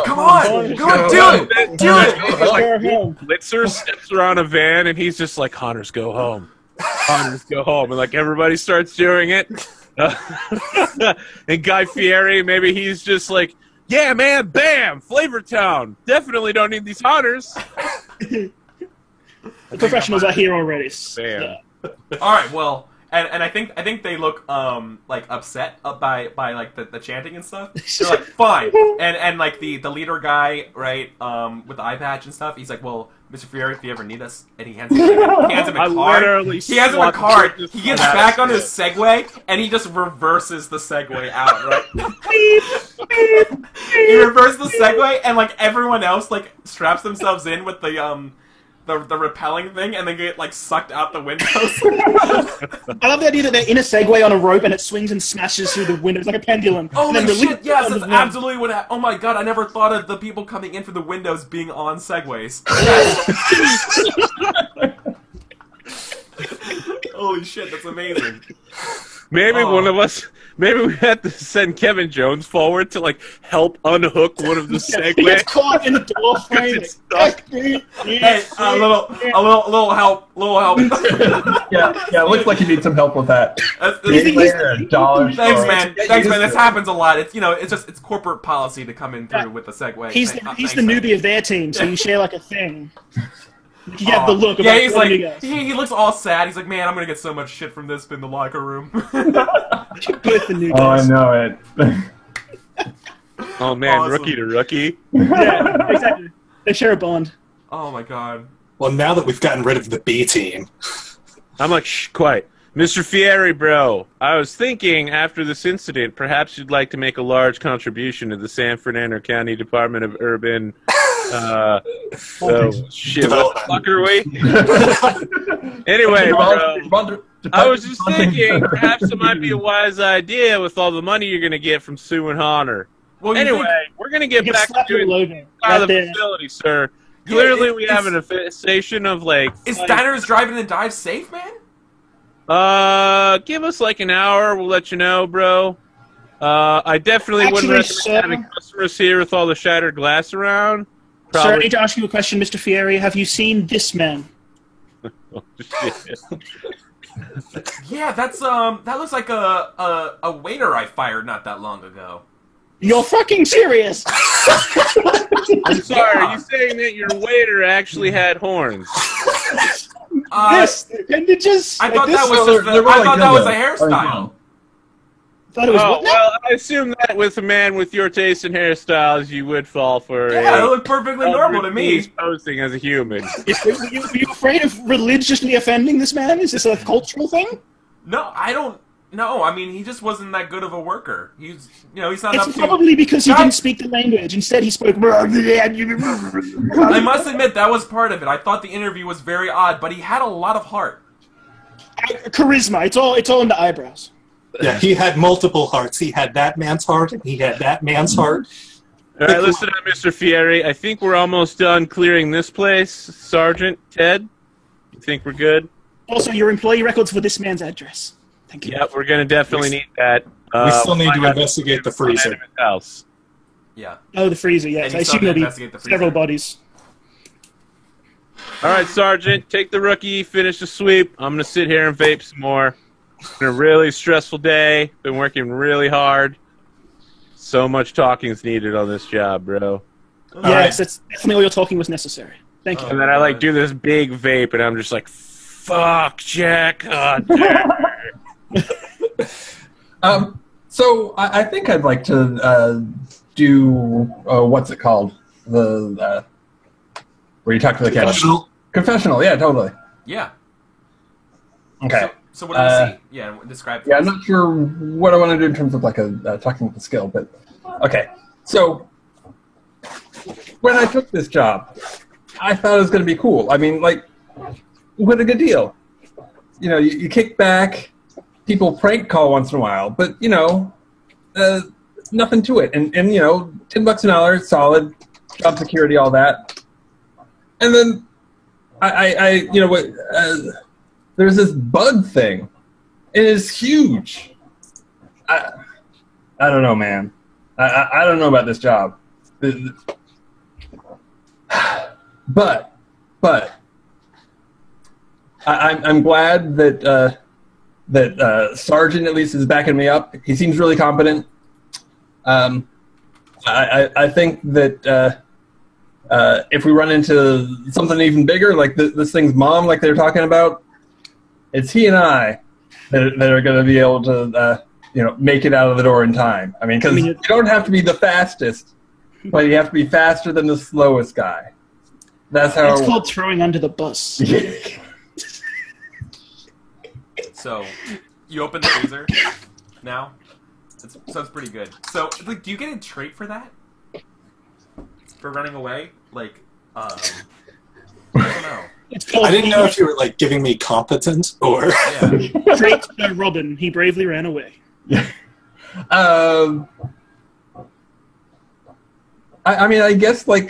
Come on, do it. Like, Go home. Blitzer steps around a van, and he's just like, Hunters go home. Hunters go home. And like everybody starts doing it. And Guy Fieri, maybe he's just like, yeah, man, bam, Flavor Town. Definitely don't need these Hunters. The professionals are here already. Bam. Yeah. All right, well, and I think they look like upset by like the chanting and stuff. They're like, fine, and like the leader guy, right, with the eye patch and stuff. He's like, well, Mr. Fieri, if you ever need us, and he hands him I a card. literally He hands him a swat card. the He gets shit out back of on his Segway, and he just reverses the Segway out, right? He reverses the Segway, and like everyone else, like straps themselves in with the repelling thing, and then get like sucked out the windows. I love the idea that they're in a Segway on a rope and it swings and smashes through the windows like a pendulum. Oh and then shit! releases Yes, on that's the ground. absolutely what. Oh my god! I never thought of the people coming in through the windows being on Segways. Holy shit! That's amazing. Maybe Oh. one of us. Maybe we had to send Kevin Jones forward to like help unhook one of the He gets Segways. caught in the door frame. It's stuck. Hey, a little help. Yeah, it looks like you need some help with that. That's- Maybe later, $1. Thanks, man. Get Thanks, used man. to This it. happens a lot. It's it's corporate policy to come in through with the Segway. He's Thanks, the man. newbie of their team, so you share like a thing. You have the look of Yeah, like, he's one of like you guys. he looks all sad. He's like, man, I'm gonna get so much shit from this in the locker room. Both the new Oh, I guys. know it. Oh man, Awesome. rookie to rookie. Yeah, exactly. They share a bond. Oh my god. Well, now that we've gotten rid of the B team, I'm like, shh, quiet. Mr. Fieri, bro, I was thinking after this incident, perhaps you'd like to make a large contribution to the San Fernando County Department of Urban So, shit, what the fuck are we? Anyway, bro, I was just thinking perhaps it might be a wise idea with all the money you're going to get from Sue and Honor. Well, you Anyway, think- we're going to get You back can to slap your doing logo out right of the there. facility, sir. Clearly, Yeah, we have an infestation of, like... is Diners Driving and Dive safe, man? Give us, like, an hour. We'll let you know, bro. I definitely wouldn't Actually, recommend sir- having customers here with all the shattered glass around. Sir, I Probably... need to ask you a question, Mr. Fieri. Have you seen this man? Oh, shit. Yeah, that's that looks like a waiter I fired not that long ago. You're fucking serious! I'm sorry, are you saying that your waiter actually had horns? Yes, the appendages. I like thought this? that was So just they're I more like thought that was a dildos. hairstyle. I thought it was Oh, what now? well, I assume that with a man with your taste in hairstyles, you would fall for Yeah, it a looked perfectly normal to me. posting as a human. Were you afraid of religiously offending this man? Is this a cultural thing? No, I don't. No, I mean he just wasn't that good of a worker. He's he's not up It's to. probably because he God. didn't speak the language. Instead, he spoke. I must admit that was part of it. I thought the interview was very odd, but he had a lot of heart. Charisma. It's all in the eyebrows. Yeah, he had multiple hearts. He had that man's heart, and he had that man's heart. All right, listen up, Mr. Fieri. I think we're almost done clearing this place. Sergeant Ted, you think we're good? Also, your employee records for this man's address. Thank you. Yeah, we're going to definitely need that. We still need to find out investigate the what's freezer. in his house. Yeah. Oh, the freezer. Yes, And I you still assume there'll be investigate the freezer. several bodies. All right, Sergeant, take the rookie, finish the sweep. I'm going to sit here and vape some more. It's been a really stressful day. Been working really hard. So much talking's needed on this job, bro. Yes, that's definitely all your talking was necessary. Thank you. And then I like do this big vape, and I'm just like, "Fuck, Jack." God damn. So I think I'd like to do what's it called? The where you talk to the camera. Confessional. Yeah, totally. Yeah. Okay. So what do we see? Yeah, describe. Yeah, I'm not sure what I want to do in terms of like a talking skill, but okay. So when I took this job, I thought it was going to be cool. I mean, like, what a good deal. You know, you kick back, people prank call once in a while, but nothing to it. And $10 an hour, solid, job security, all that. And then there's this bug thing. It is huge. I don't know, man. I don't know about this job. But I'm glad that Sergeant at least is backing me up. He seems really competent. I think that if we run into something even bigger, like this thing's mom, like they're talking about, it's he and I that are going to be able to make it out of the door in time. I mean, because you don't have to be the fastest, but you have to be faster than the slowest guy. That's how It's called throwing under the bus. So, you open the freezer now. Sounds pretty good. So, like, do you get a trait for that? For running away? Like, I don't know. It's called I didn't know if you were like giving me competent or. Yeah. Trait Robin. He bravely ran away. I mean, I guess I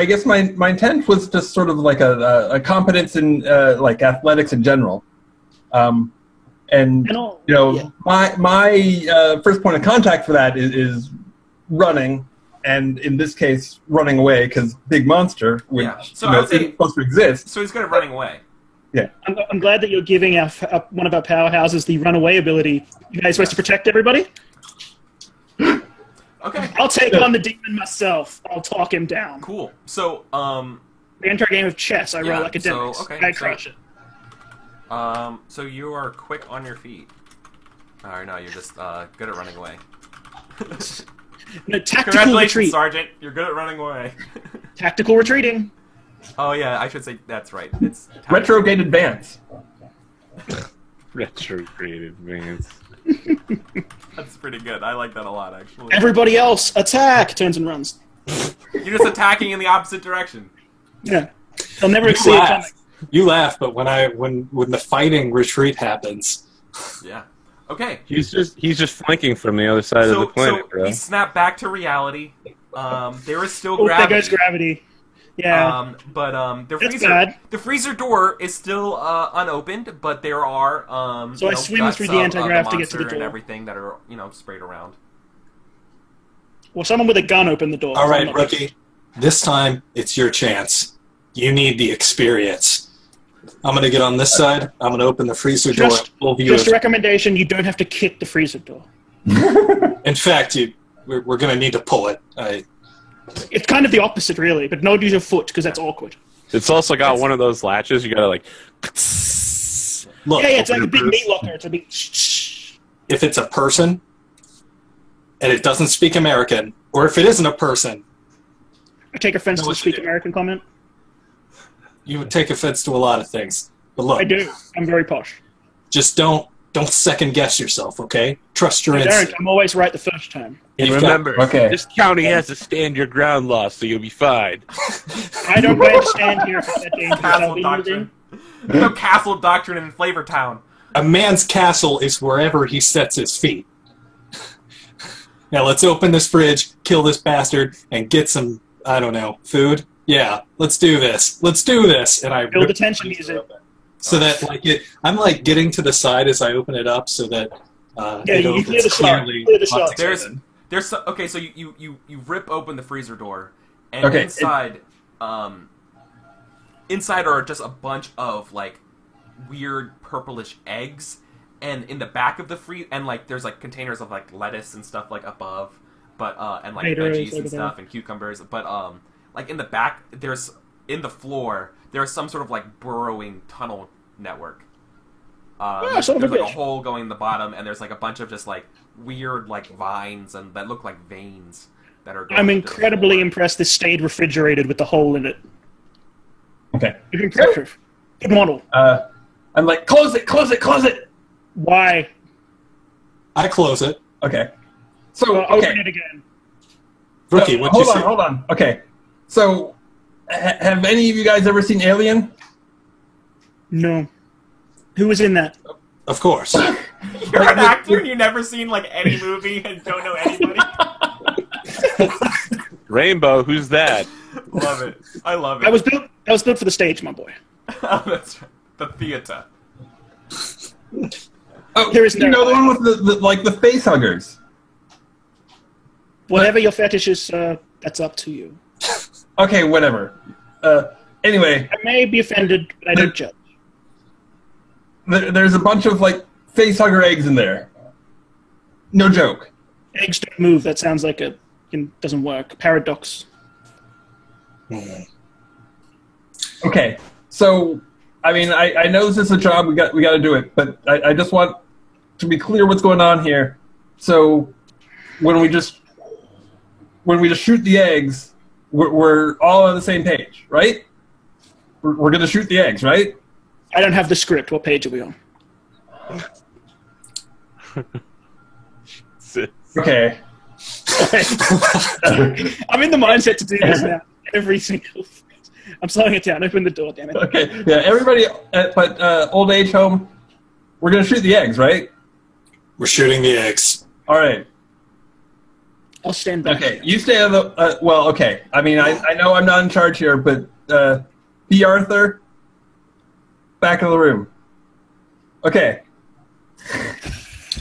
guess my intent was just sort of like a competence in like athletics in general, my first point of contact for that is running, and in this case, running away because big monster, which Yeah. So I would say- isn't supposed to exist. So he's good at running away. I'm glad that you're giving one of our powerhouses the runaway ability. You guys supposed to protect everybody? Okay. I'll take on the demon myself. I'll talk him down. Cool. So, We enter a game of chess. I Yeah, roll academics. so, okay, I so- crush it. so you are quick on your feet. Or no, you're just good at running away. No, tactical Congratulations, retreat. Sergeant. You're good at running away. Tactical retreating. Oh yeah, I should say that's right. It's Retrograde advance. Retrograde advance. That's pretty good. I like that a lot, actually. Everybody else, attack! Turns and runs. You're just attacking in the opposite direction. Yeah. They'll never You exceed laugh. coming. You laugh, but when the fighting retreat happens, Yeah. Okay. He's just flanking from the other side of the planet, bro. he snapped back to reality. There is still Oh, there gravity. goes gravity. Yeah. But the That's freezer bad. the freezer door is still unopened, but there are So I swim through the anti-grav to get to the monster and door. everything that are sprayed around. Well, someone with a gun opened the door. all so I'm right, not- rookie, this time it's your chance. You need the experience. I'm going to get on this side. I'm going to open the freezer door. Full view Just a of, recommendation, you don't have to kick the freezer door. in fact, we're going to need to pull it. It's kind of the opposite, really, but don't use your foot, because that's awkward. It's also got one of those latches. You gotta like. Look, Yeah, it's like a big meat locker. It's a big... if it's a person and it doesn't speak American, or if it isn't a person, I take offense Know to the what Speak to do. American comment. you would take offense to a lot of things. But look, I do. I'm very posh. just don't second guess yourself, okay? Trust your I don't. instinct. I'm always right the first time. And You've got- remember, Okay. this county has a stand your ground law, so you'll be fine. I don't plan to stand here if that dangerous. I'll Castle be doctrine. moving. No castle doctrine in Flavortown. a man's castle is wherever he sets his feet. Now let's open this fridge, kill this bastard, and get some, I don't know, food. Yeah, let's do this. Let's do this. And I Build rip the tension freezer music. open. So that I'm like getting to the side as I open it up, so that Yeah, it you opens clear the shot. clearly. Clear the shot. There's okay, so you rip open the freezer door, and Okay, inside are just a bunch of like weird purplish eggs, and in the back of the and like there's like containers of like lettuce and stuff like above, but and like Tomatoes veggies over and stuff there. and cucumbers, but like in the back in the floor there's some sort of like burrowing tunnel network. Yeah, son of a there's like a bitch. hole going in the bottom, and there's like a bunch of just like weird like vines and that look like veins that are. Going I'm into the incredibly floor. impressed this stayed refrigerated with the hole in it. Okay. It's impressive. Good model. I'm like, close it, close it, close it. Why? I close it. Okay. So, Well, open okay. it again. Rookie, what'd you say? Hold on. Okay. So, have any of you guys ever seen Alien? No. Who was in that? Of course. You're an actor and you've never seen like any movie and don't know anybody. Rainbow, who's that? Love it. I love it. That was built for the stage, my boy. Oh, that's right. The theater. Oh, There is you no- know the one with the face huggers. Whatever your fetish is, that's up to you. Okay, whatever. Anyway, I may be offended, but I don't judge. there's a bunch of like face hugger eggs in there. No joke. Eggs don't move. That sounds like it doesn't work. Paradox. Okay, so I mean, I know this is a job. We got to do it, but I just want to be clear what's going on here. So when we just shoot the eggs, we're all on the same page, right? We're going to shoot the eggs, right? I don't have the script. What page are we on? Okay. I'm in the mindset to do this now. Every single. I'm slowing it down. Open the door, damn it. Okay. Yeah. Everybody, but old age home, we're going to shoot the eggs, right? We're shooting the eggs. All right. I'll stand back. Okay, you stay on the. Well, okay. I mean, I know I'm not in charge here, but B. Arthur, back of the room. Okay.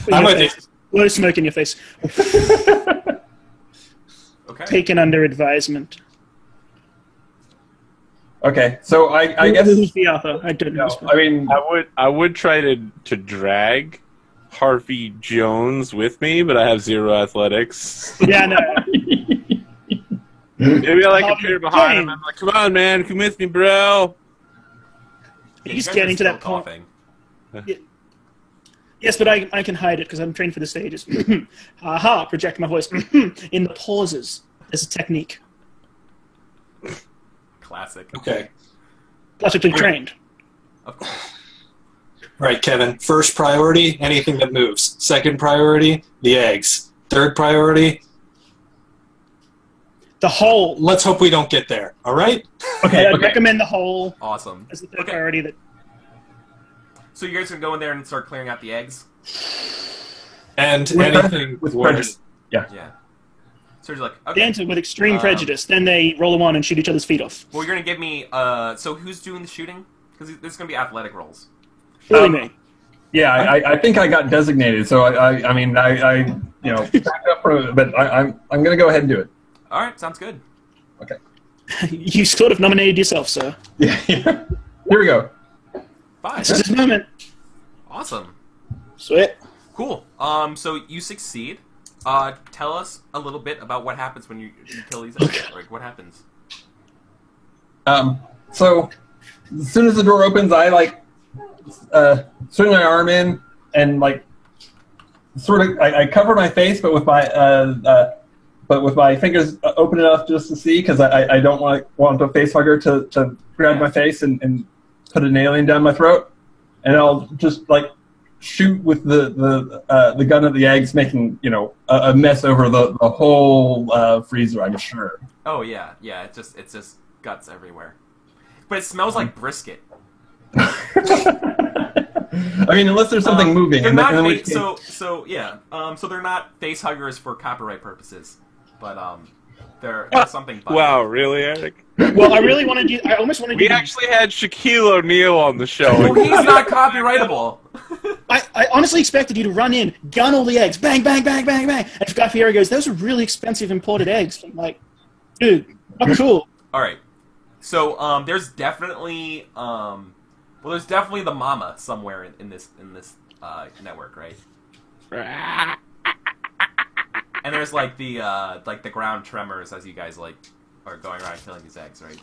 In I'm your with you. face. Blow smoke in your face. Okay. Taken under advisement. Okay. So I guess. Who's the author? I don't know. No, I mean, I would try to drag Harvey Jones with me, but I have 0 athletics. Yeah, no. Maybe I like Harvey appear behind him. Jones. I'm like, come on, man, come with me, bro. He's You guys getting are to that still point. coughing. Yes, but I can hide it because I'm trained for the stages. Aha! Project my voice in the pauses. There's a technique. Classic. Okay. Classically trained. Of course. Right, Kevin. First priority, anything that moves. Second priority, the eggs. Third priority, The hole. Let's hope we don't get there. All right. Okay. I'd recommend the hole Awesome. as the third Okay. priority. That So you guys can go in there and start clearing out the eggs. And With anything with worse. prejudice. Yeah. So you're like, they okay. enter with extreme prejudice. Then they roll them on and shoot each other's feet off. Well, you're gonna give me. So who's doing the shooting? Because there's gonna be athletic rolls. Really me. Yeah, I think I got designated, so I mean, backed up for, but I'm gonna go ahead and do it. All right, sounds good. Okay. You sort of nominated yourself, sir. Yeah. Here we go. Fine. This is his moment. Awesome. Sweet. Cool. So you succeed. Tell us a little bit about what happens when you kill these eggs. Like, what happens? So as soon as the door opens, I swing my arm in and I cover my face, but with my fingers open enough just to see, because I don't want a face hugger to grab my face and put an alien down my throat, and I'll just shoot with the gun at the eggs, making a mess over the whole freezer, I'm sure. Oh yeah. It's just guts everywhere. But it smells like brisket. I mean, unless there's something moving. They're and not then so they're not face huggers for copyright purposes, but they're something. Wow, really, Eric? Well, I really wanted you. I almost wanted We you. actually had Shaquille O'Neal on the show. Well, he's not copyrightable. I honestly expected you to run in, gun all the eggs, bang, bang, bang, bang, bang. And Guy Fieri goes, "Those are really expensive imported eggs." I'm like, dude, not cool. All right. So there's definitely there's definitely the mama somewhere in this network, right? And there's the ground tremors as you guys are going around killing these eggs, right?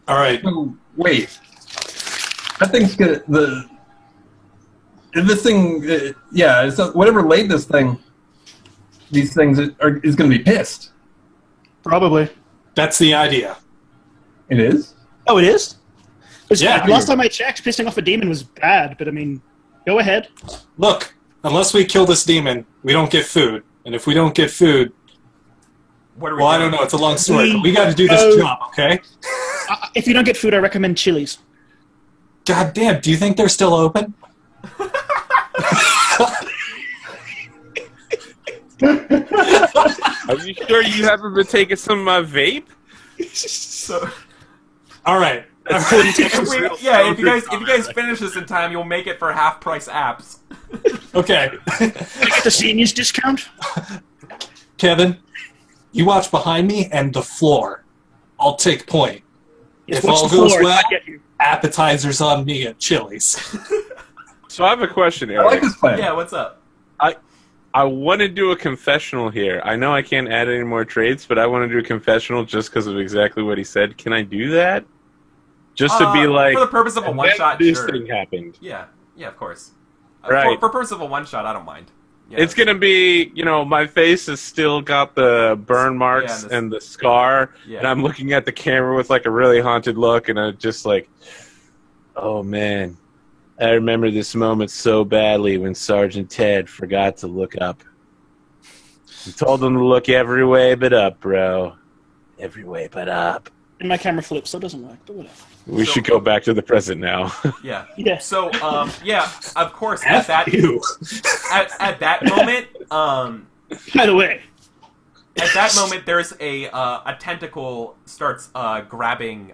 All right. Oh, wait. That thing's gonna this thing. So whatever laid these things is gonna be pissed. Probably. That's the idea. It is. Oh, it is? Yeah. Last time I checked, pissing off a demon was bad, but I mean, go ahead. Look, unless we kill this demon, we don't get food. And if we don't get food, What are we well, I doing? don't know. It's a long story, but we got to do this job, okay? If you don't get food, I recommend Chili's. God damn, do you think they're still open? Are you sure you haven't been taking some of my vape? So All right. if you guys finish this in time, you'll make it for half price apps. Okay. Get the seniors discount? Kevin, you watch behind me and the floor. I'll take point. Yes, If watch all the goes floor, well, I get you. appetizers on me at Chili's. So I have a question, I Eric. like this plan. Yeah, what's up? I want to do a confessional here. I know I can't add any more traits, but I want to do a confessional just because of exactly what he said. Can I do that? Just to be like, for the purpose of a "And one then shot, this sure. thing happened. Yeah, of course. Right. For purpose of a one shot, I don't mind. Yeah. It's gonna be, my face has still got the burn marks Yeah, and the scar, Yeah. and I'm looking at the camera with a really haunted look, and I'm just like, oh man, I remember this moment so badly when Sergeant Ted forgot to look up. He told him to look every way but up, bro. Every way but up. And my camera flips, so it doesn't work, but whatever. We should go back to the present now. Yeah. Yeah. So, of course, F you. at that moment, By the way, at that moment, there's a tentacle starts grabbing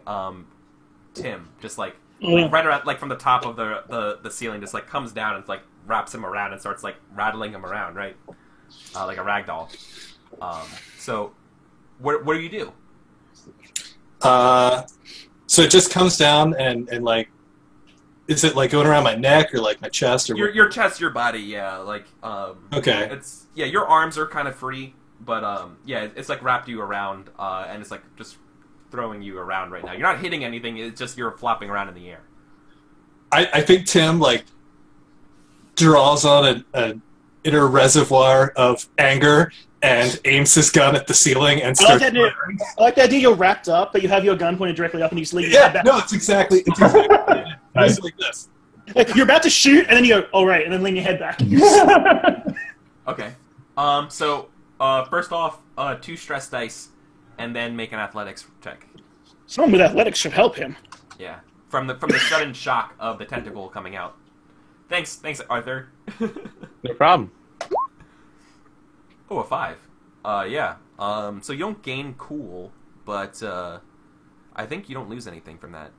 Tim, just right around, from the top of the ceiling, just comes down and wraps him around and starts rattling him around, right, like a rag doll. So, what do you do? So it just comes down and is it going around my neck or my chest or Your chest, your body, yeah, Okay. It's your arms are kind of free, but it's wrapped you around, and it's just throwing you around right now. You're not hitting anything; it's just you're flopping around in the air. I think Tim draws on an inner reservoir of anger and aims his gun at the ceiling and I like starts. I like the idea you're wrapped up, but you have your gun pointed directly up and you just lean your head Yeah, back. no, it's exactly it. It's like this. You're about to shoot, and then you go, "Oh right," and then lean your head back. Okay. So First off, 2 stress dice, and then make an athletics check. Someone with athletics should help him. Yeah, from the sudden shock of the tentacle coming out. Thanks, Arthur. No problem. Oh, a 5. Yeah. So you don't gain cool, but I think you don't lose anything from that.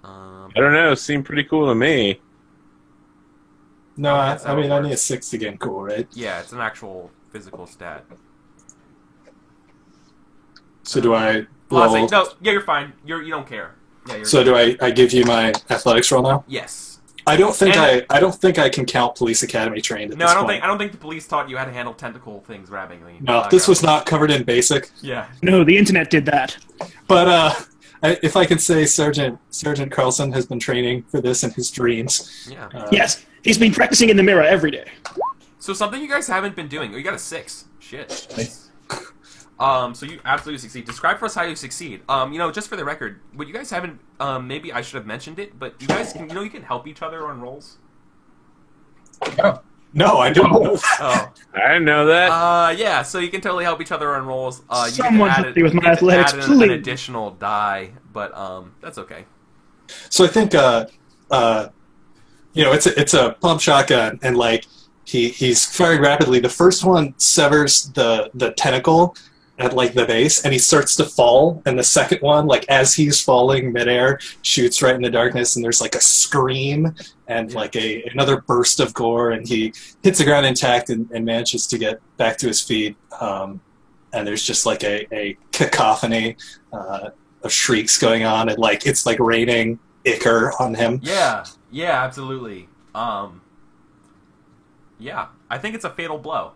I don't know. It seemed pretty cool to me. No, That's how I it mean, I need a works. 6 to get cool, right? Yeah, it's an actual physical stat. So do I Well, roll? no, yeah, you're fine. You don't care. Yeah, you're So do I give you my athletics roll now? Yes. I don't think And- I don't think I can count police academy trained at No, this I don't point. think. I don't think the police taught you how to handle tentacle things grabbing me. No, this was not covered in basic. Yeah. No, the internet did that. But if I could say, Sergeant Carlson has been training for this in his dreams. Yeah. Yes, he's been practicing in the mirror every day. So something you guys haven't been doing. Oh, you got a 6. Shit. Nice. So you absolutely succeed. Describe for us how you succeed. Just for the record, what you guys haven't. Maybe I should have mentioned it, but you guys can. You can help each other on rolls. Oh, No, I don't know that. Oh. I didn't know that. Yeah. So you can totally help each other on rolls. You Someone can help me with you my can athletics, add an please. additional die, but that's okay. So I think it's a pump shotgun, and like he's firing rapidly. The first one severs the tentacle at like the base, and he starts to fall. And the second one, like as he's falling midair, shoots right in the darkness, and there's like a scream and like another burst of gore, and he hits the ground intact and manages to get back to his feet. And there's just like a cacophony of shrieks going on, and like it's like raining ichor on him. Yeah. Yeah. Absolutely. Yeah. I think it's a fatal blow.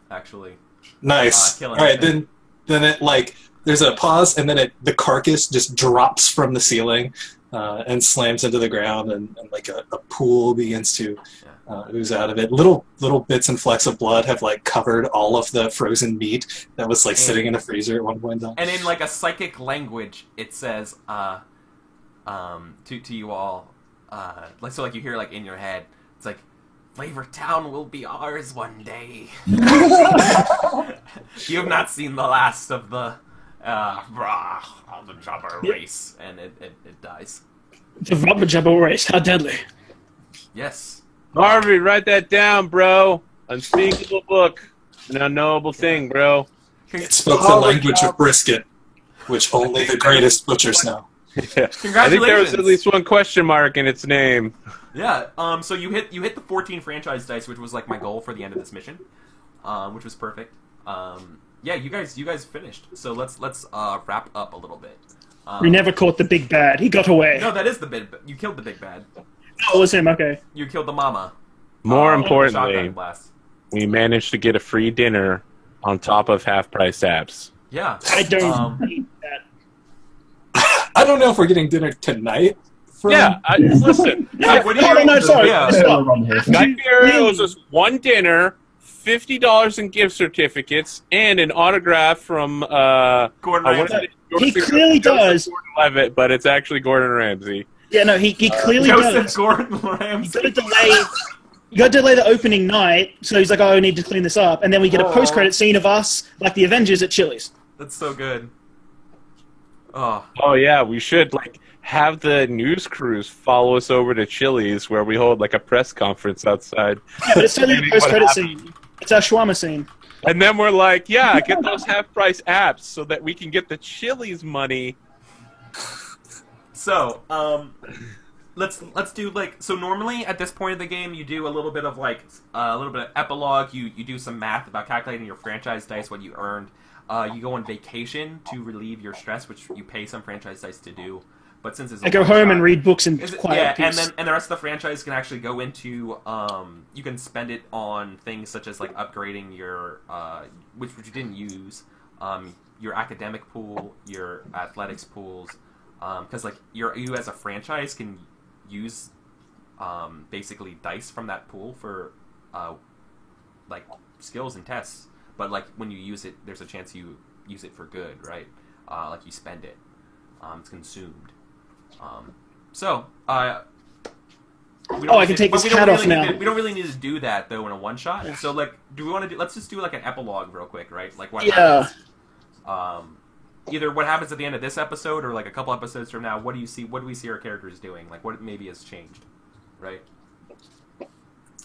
Actually. Nice. All killing right, it. then it like there's a pause, and then the carcass just drops from the ceiling and slams into the ground, and like a pool begins to ooze out of it. Little bits and flecks of blood have like covered all of the frozen meat that was like sitting in the freezer at one point. And in like a psychic language, it says to you all, like you hear like in your head, it's like, Flavor Town will be ours one day. You have not seen the last of the jobber race, and it dies. The rubber jabber race, how deadly. Yes. Harvey, write that down, bro. Unspeakable book. An unknowable thing, bro. It spoke the language of brisket, which only the greatest butchers know. Yeah. I think there was at least one question mark in its name. Yeah. So you hit the 14 franchise dice, which was like my goal for the end of this mission, which was perfect. Yeah, you guys finished. So let's wrap up a little bit. We never caught the big bad. He got away. No, that is the big. You killed the big bad. Oh, it was him. Okay. You killed the mama. More With the importantly, shotgun blast. we managed to get a free dinner on top of half-price apps. Yeah. I don't need that. I don't know if we're getting dinner tonight. Listen. What do you? No, sorry. Yeah. Stop. Nigeria owes us one dinner, $50 in gift certificates, and an autograph from Gordon what is Ramsay. it? He clearly does. Gordon-Levitt, but it's actually Gordon Ramsay. Yeah, no, he clearly Joseph does. Gordon You Ramsay. got to delay the opening night, so he's like, "Oh, I need to clean this up," and then we get a Oh. post-credit scene of us, like the Avengers at Chili's. That's so good. Oh. Oh yeah, we should have the news crews follow us over to Chili's where we hold a press conference outside. Yeah, but it's totally the What post-credit happened? scene. It's our shawarma scene. And then we're like, yeah, get those half-price apps so that we can get the Chili's money. So, let's do so normally at this point of the game you do a little bit of epilogue, you do some math about calculating your franchise dice, what you earned. You go on vacation to relieve your stress, which you pay some franchise dice to do. But since it's I go home and read books in quiet peace. and the rest of the franchise can actually go into you can spend it on things such as upgrading your which you didn't use, your academic pool, your athletics pools, because you as a franchise can use basically dice from that pool for skills and tests. But when you use it, there's a chance you use it for good, right? You spend it, it's consumed. We Oh, I can take but his we don't hat really off need now. we don't really need to do that though in a one shot. So like, do we want to do? Let's just do like an epilogue real quick, right? Like what Yeah. happens. Either what happens at the end of this episode or like a couple episodes from now. What do you see? What do we see our characters doing? Like what maybe has changed, right?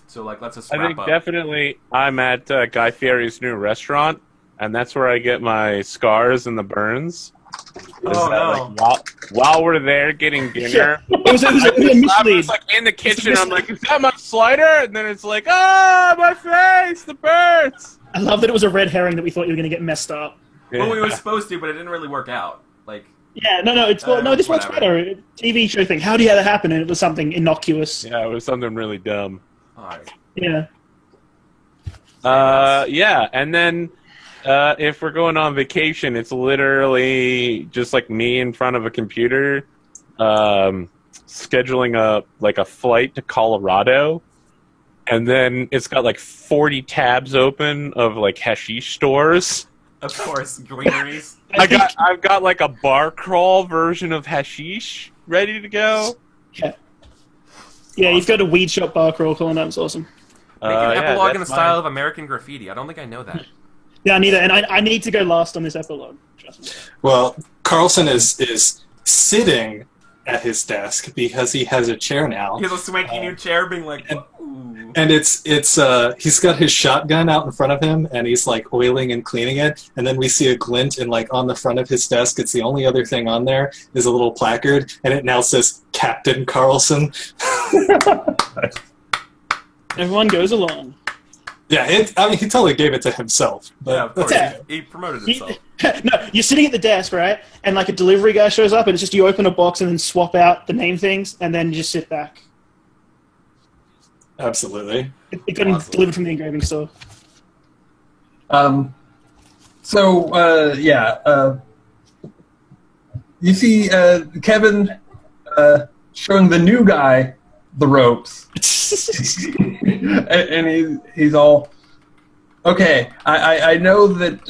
So like, let's just I wrap think up. definitely I'm at Guy Fieri's new restaurant, and that's where I get my scars and the burns. Oh, Is that, no. like, while we're there getting dinner, It was a I mislead. was like in the kitchen. I'm like, is that my slider? And then it's like, ah, my face, the burns. I love that it was a red herring that we thought you were going to get messed up. Well, we were supposed to, but it didn't really work out. Like, Yeah, no, it's no. This works whatever. better. TV show thing. How do you have that happen? And it was something innocuous. Yeah, it was something really dumb. all right. Yeah. Yeah, and then if we're going on vacation, it's literally just like me in front of a computer, scheduling a flight to Colorado, and then it's got like 40 tabs open of like hashish stores. Of course, greeneries. I've got like a bar crawl version of hashish ready to go. Yeah, you've got a weed shop bar crawl calling that was awesome. Make an Yeah, epilogue in the that's style mine. of American Graffiti. I don't think I know that. Yeah, neither. And I need to go last on this epilogue. Trust me. Well, Carlson is sitting at his desk because he has a chair now. He has a swanky new chair, being like, ooh. And it's he's got his shotgun out in front of him, and he's like oiling and cleaning it. And then we see a glint, and like on the front of his desk, it's the only other thing on there is a little placard, and it now says Captain Carlson. Everyone goes along. Yeah, I mean he totally gave it to himself. But Yeah, of course. Yeah. He promoted He- himself. No, you're sitting at the desk, right? And like a delivery guy shows up, and it's just you open a box and then swap out the name things, and then you just sit back. Absolutely. It got Awesome. delivered from the engraving store. You see Kevin showing the new guy the ropes, and he's all, okay, I know that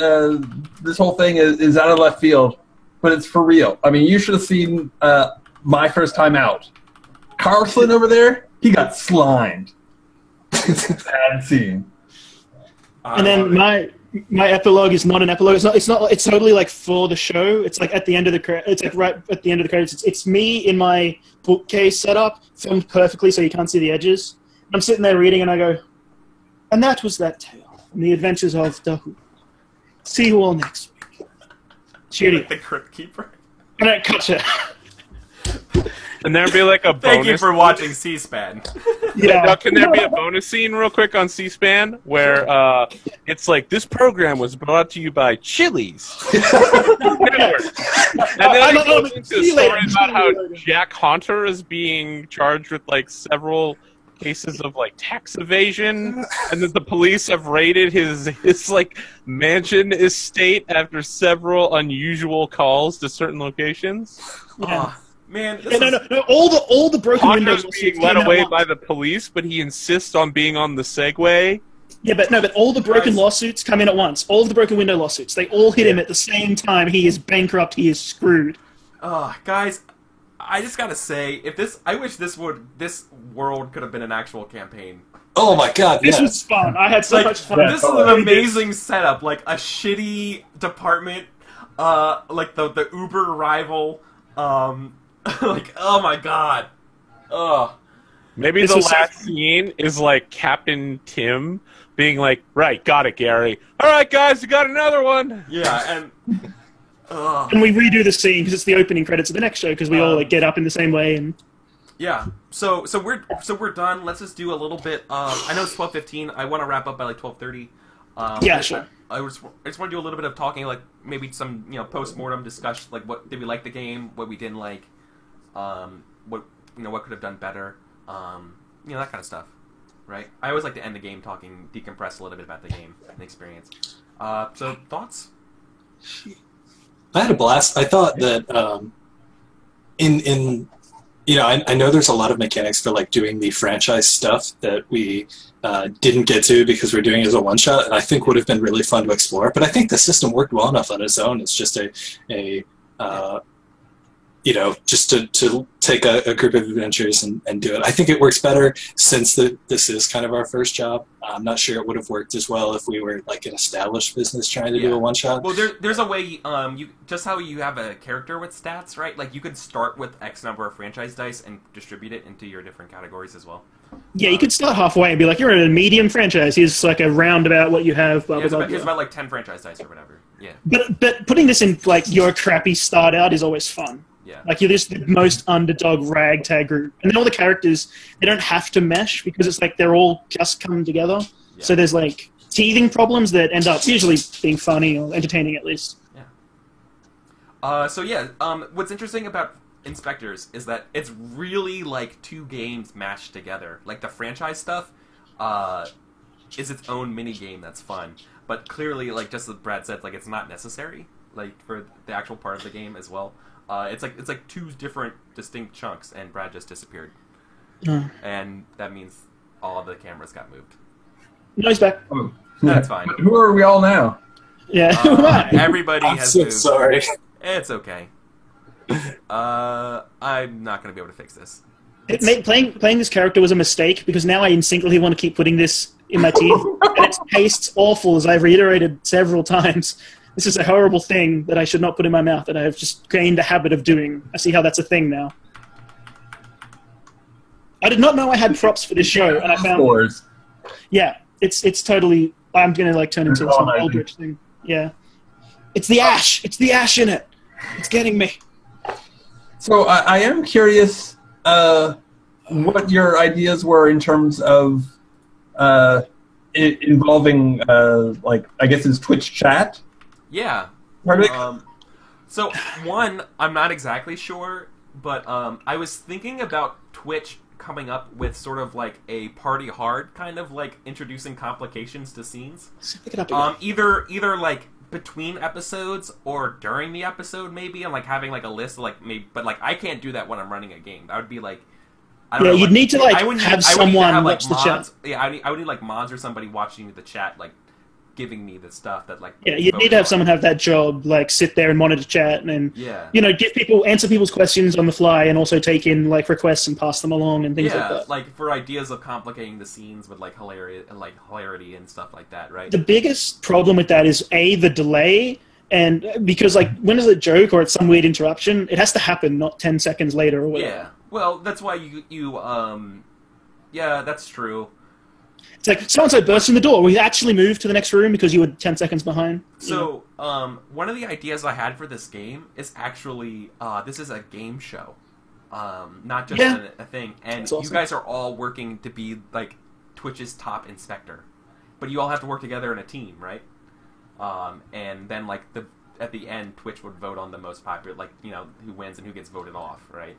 this whole thing is out of left field, but it's for real. I mean, you should have seen my first time out. Carlson over there, he got slimed. Bad scene. And then my epilogue is not an epilogue. It's not. It's totally like for the show. It's like at the end of the credits. It's like right at the end of the credits. It's me in my bookcase setup, filmed perfectly so you can't see the edges. I'm sitting there reading, and I go, and that was that tale from the adventures of Dahu. See you all next week. Cheerio. Like the Crypt Keeper. And I cut you. Can there be like a Thank bonus? you for watching C-SPAN. Yeah. Now, can there be a bonus scene real quick on C-SPAN where it's like, this program was brought to you by Chili's Network. And then it goes into a See you later. story about how See you later. Jack Hunter is being charged with like several cases of like tax evasion, and that the police have raided his like mansion estate after several unusual calls to certain locations. Oh, man. This Yeah, is- no. All the broken windows. Hunter's being led away by the police, but he insists on being on the Segway. Yeah, but all the broken Guys. lawsuits come in at once. All of the broken window lawsuits. They all hit him at the same time. He is bankrupt. He is screwed. Guys, I just gotta say, I wish this world could have been an actual campaign. Oh my god, This yes. was fun. I had so Like, much fun. Yeah, this is an amazing setup. Like a shitty department, like the Uber rival. Like, oh my god. Ugh. Maybe This the was so last scene is like Captain Tim being like, right, got it, Gary. All right, guys, we got another one. Yeah, and. Ugh. And we redo the scene because it's the opening credits of the next show because we all like get up in the same way and Yeah. So we're done. Let's just do a little bit. I know it's 12:15. I want to wrap up by like 12:30. Yeah, sure. I just want to do a little bit of talking, like maybe some post-mortem discussion, like what did we like the game, what we didn't like, what could have done better, that kind of stuff, right? I always like to end the game talking, decompress a little bit about the game and the experience. So thoughts? I had a blast. I thought that I know there's a lot of mechanics for like doing the franchise stuff that we didn't get to because we're doing it as a one shot, and I think would have been really fun to explore. But I think the system worked well enough on its own. It's just a just to take a group of adventurers and do it. I think it works better since this is kind of our first job. I'm not sure it would have worked as well if we were like an established business trying to do a one shot. Well, there's a way. You just how you have a character with stats, right? Like you could start with X number of franchise dice and distribute it into your different categories as well. Yeah, you could start halfway and be like, you're in a medium franchise. Here's like a roundabout what you have. Blah, Yeah, blah, blah, here's blah. about like 10 franchise dice or whatever. Yeah. But putting this in like your crappy start out is always fun. Yeah. Like you're just the most underdog ragtag group, and then all the characters they don't have to mesh because it's like they're all just coming together. Yeah. So there's like teething problems that end up usually being funny or entertaining at least. Yeah. What's interesting about Inspectors is that it's really like two games mashed together. Like the franchise stuff is its own mini game that's fun, but clearly, like just as Brad said, like it's not necessary like for the actual part of the game as well. It's like two different distinct chunks, and Brad just disappeared, and that means all the cameras got moved. No, he's back. Oh. That's fine. But who are we all now? Yeah. Everybody I'm has so moved. sorry. It's okay. I'm not going to be able to fix this. Playing this character was a mistake because now I instinctively want to keep putting this in my teeth, and it tastes awful, as I've reiterated several times. This is a horrible thing that I should not put in my mouth, that I have just gained a habit of doing. I see how that's a thing now. I did not know I had props for this show, and I found... Scores. Yeah, it's totally... I'm going to like turn into some Eldritch thing. Yeah. It's the ash! It's the ash in it! It's getting me. So I am curious what your ideas were in terms of involving, like, I guess it's Twitch chat? Yeah. Pardon? So, one, I'm not exactly sure, but I was thinking about Twitch coming up with sort of like a party hard kind of like introducing complications to scenes. Pick it up again. Either like between episodes or during the episode maybe, and like having like a list of like maybe, but like I can't do that when I'm running a game. That would be like, I don't know, you'd need to like I would need- have I would need to someone have, like, watch the chat. mods. Yeah, I would need like mods or somebody watching the chat, like giving me the stuff that like. Yeah, you'd need to have someone have that job, like sit there and monitor chat and Yeah. answer people's questions on the fly and also take in like requests and pass them along and things like that. like for ideas of complicating the scenes with like hilarity and stuff like that, right? The biggest problem with that is the delay, and because like when is a joke or it's some weird interruption, it has to happen not 10 seconds later or whatever. Yeah. Well, that's why yeah, that's true. It's like so-and-so burst in the door. We actually moved to the next room because you were 10 seconds behind. So, one of the ideas I had for this game is actually, this is a game show, not just a thing. And That's awesome. You guys are all working to be, like, Twitch's top inspector. But you all have to work together in a team, right? And then, like, at the end, Twitch would vote on the most popular, like, who wins and who gets voted off, right?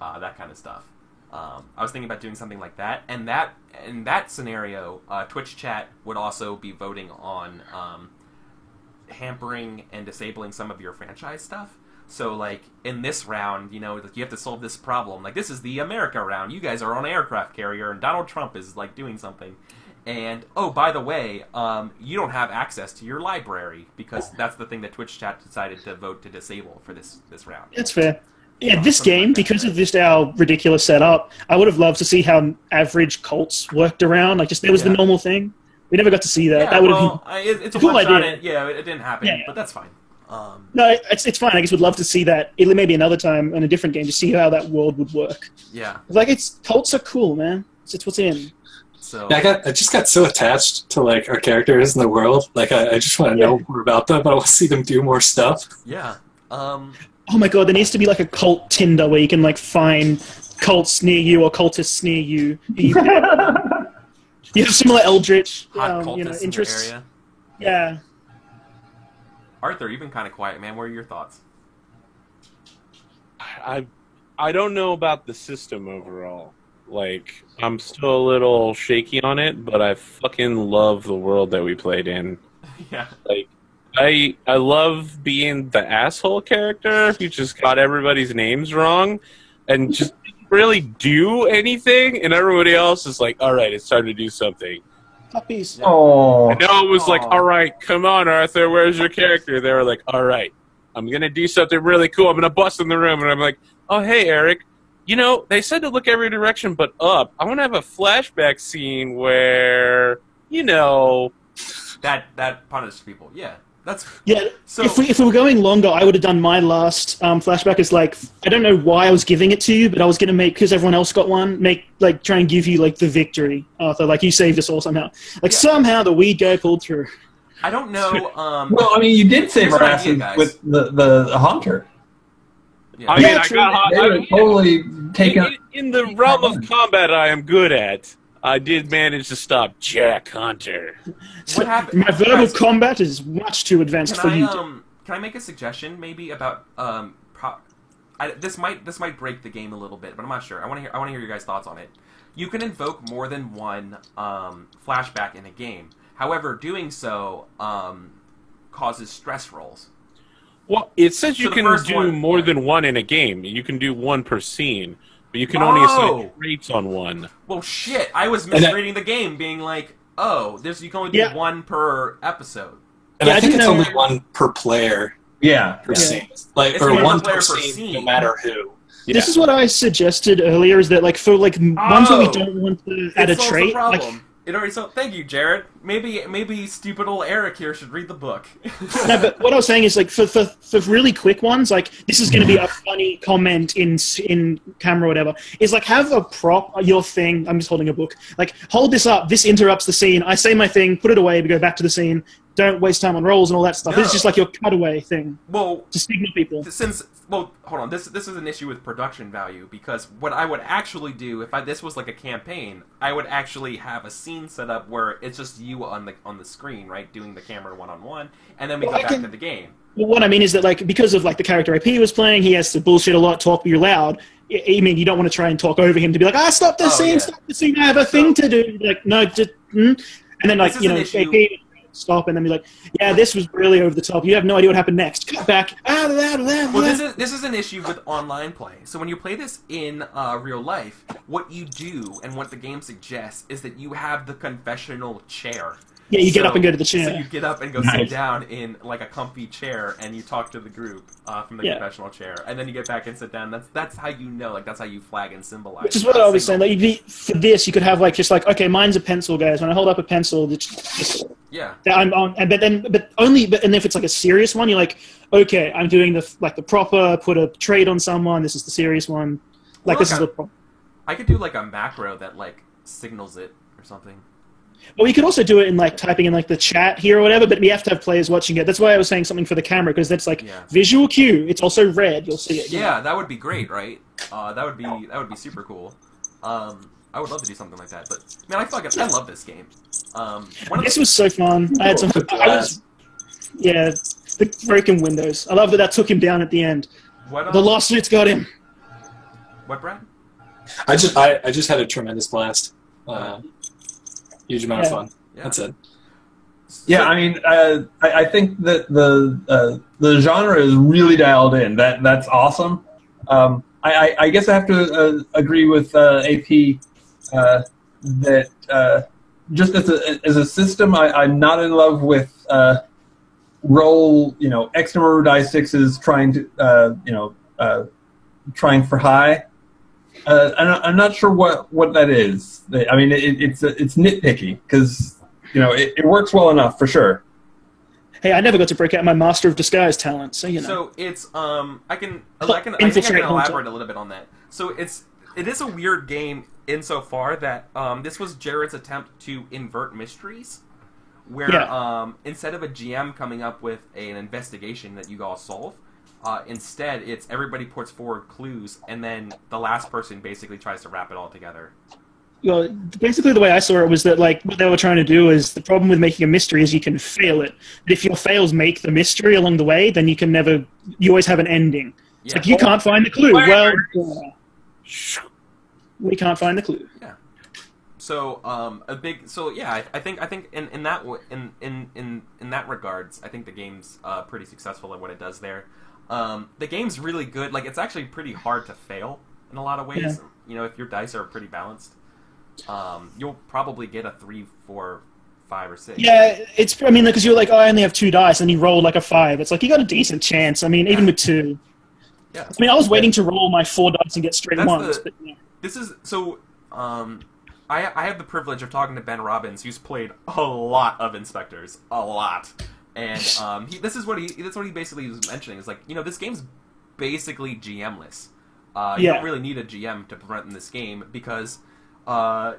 That kind of stuff. I was thinking about doing something like that, and in that scenario, Twitch chat would also be voting on hampering and disabling some of your franchise stuff. So, like, in this round, you have to solve this problem. Like, this is the America round. You guys are on an aircraft carrier, and Donald Trump is, like, doing something. And, oh, by the way, you don't have access to your library, because that's the thing that Twitch chat decided to vote to disable for this round. That's fair. Yeah, this Something game, like that, because right? of just our ridiculous setup, I would have loved to see how average cults worked around. Like, just there was the Yeah. normal thing. We never got to see that. Yeah, that would have well, been it's a cool one-shot. idea. It didn't happen, Yeah. but that's fine. no, it's fine. I just would love to see that. Maybe another time in a different game to see how that world would work. Yeah, Like, cults are cool, man. It's what's in. so... Yeah, I just got so attached to like our characters in the world. Like I just want to know more about them. I want to see them do more stuff. Yeah. Oh my god, there needs to be like a cult Tinder where you can like find cults near you or cultists near you. You have similar Eldritch, Hot cultists in your interests. area. Yeah. Arthur, you've been kind of quiet, man. What are your thoughts? I don't know about the system overall. Like, I'm still a little shaky on it, but I fucking love the world that we played in. Yeah. Like, I love being the asshole character who just got everybody's names wrong and just didn't really do anything, and everybody else is like, all right, it's time to do something. Puppies. Oh, And no, it was like, Aw. all right, come on, Arthur, where's your character? They were like, all right, I'm gonna do something really cool. I'm gonna bust in the room, and I'm like, oh hey Eric, you know they said to look every direction but up. I want to have a flashback scene where that punished people. Yeah, that's Yeah, so. if we were going longer, I would have done my last flashback as like, I don't know why I was giving it to you, but I was going to make, because everyone else got one, try and give you like the victory, Arthur. Like you saved us all somehow. Like somehow the weed guy pulled through. I don't know. Well, I mean, you did save our Here's an idea, asses guys. with the hunter. Yeah. I mean, Yeah, I true. got They were totally taken. in the realm of combat I am good at. I did manage to stop Jack Hunter. What happened? My verbal Guys, combat is much too advanced for Can you. can I make a suggestion maybe about this might break the game a little bit, but I'm not sure. I want to hear your guys' thoughts on it. You can invoke more than one flashback in a game. However, doing so causes stress rolls. Well, it says So you the can first do one- more than one in a game. You can do one per scene, but you can only assign traits on one. Well, shit! I was And I- misreading the game, being like, "Oh, you can only do Yeah. one per episode." And Yeah, I I think didn't it's know- only one per player Yeah. per Yeah. scene, like It's or one one player per per scene, scene. no matter who. This is what I suggested earlier, is that like for like ones where we don't want to add a It solves trait, the like problem. It already solved. Thank you, Jared. Maybe stupid old Eric here should read the book. no, but what I was saying is like for really quick ones, like this is going to be a funny comment in camera or whatever. Is like have a prop your thing. I'm just holding a book. Like hold this up. This interrupts the scene. I say my thing. Put it away. We go back to the scene. Don't waste time on rolls and all that stuff. This is No. just like your cutaway thing Well, to signal people. hold on. This is an issue with production value, because what I would actually do if this was like a campaign, I would actually have a scene set up where it's just you on the screen, right, doing the camera one-on-one, and then we Well, go I back can- to the game. Well, what I mean is that like because of like the character AP was playing, he has to bullshit a lot, talk you loud. I mean, you don't want to try and talk over him to be like, stop the scene, yeah. stop the scene. I have a thing to do. Like, no, just and then like This is an issue. AP stop and then be like, yeah, this was really over the top. You have no idea what happened next. Cut back. Well, this is an issue with online play. So when you play this in real life, what you do and what the game suggests is that you have the confessional chair. Yeah, you get up and go to the So chair. you get up and go sit Nice. down in like a comfy chair, and you talk to the group from the Yeah. confessional chair, and then you get back and sit down. That's how you know, like that's how you flag and symbolize. Which is what I was saying. signal. Like, for this, you could have like just like, okay, mine's a pencil, guys. When I hold up a pencil, it's just Yeah. I'm on, and and if it's like a serious one, you're like, okay, I'm doing the proper put a trait on someone. This is the serious one. Like Well, this is look, the. I could do like a macro that like signals it or something. Well, we could also do it in like typing in like the chat here or whatever, but we have to have players watching it. That's why I was saying something for the camera, because that's like Yeah. visual cue. It's also red. You'll see it. Yeah, that would be great, right? That would be super cool. I would love to do something like that, but man, I love this game. One of This the, was so fun. I had some. Yeah, the broken windows. I love that took him down at the end. what The lawsuits got him. what, Brad? I just had a tremendous blast. Huge amount of Yeah. fun. Yeah. That's it. Yeah, I mean, I think that the genre is really dialed in. That's awesome. I guess I have to agree with AP that just as a system, I'm not in love with roll X number of die sixes trying to trying for high. I'm not sure what that is. I mean, it's nitpicky because it works well enough for sure. Hey, I never got to break out my Master of Disguise talent, so you know. So it's I think I can Infiltrate Hunter. elaborate a little bit on that. So it is a weird game insofar that this was Jared's attempt to invert mysteries, where Yeah. Instead of a GM coming up with an investigation that you all solve, instead it's everybody puts forward clues, and then the last person basically tries to wrap it all together. Well, basically the way I saw it was that like what they were trying to do is the problem with making a mystery is you can fail it. But if your fails make the mystery along the way, then you always have an ending. It's Yeah. like you can't find the clue. Well, we can't find the clue. Yeah. So I think in that regards, I think the game's pretty successful at what it does there. The game's really good. Like it's actually pretty hard to fail in a lot of ways. Yeah. If your dice are pretty balanced, you'll probably get a 3, 4, 5 or 6. Yeah, it's. I mean, because you're like, oh, I only have 2 dice, and you roll like a 5. It's like you got a decent chance. I mean, even with 2. Yeah. I mean, I was waiting to roll my 4 dice and get straight That's ones. the- But, yeah. This is so. I have the privilege of talking to Ben Robbins, who's played a lot of Inspectors, a lot, and this is what he basically was mentioning. Is like, this game's basically GM-less. You Yeah. don't really need a GM to run in this game because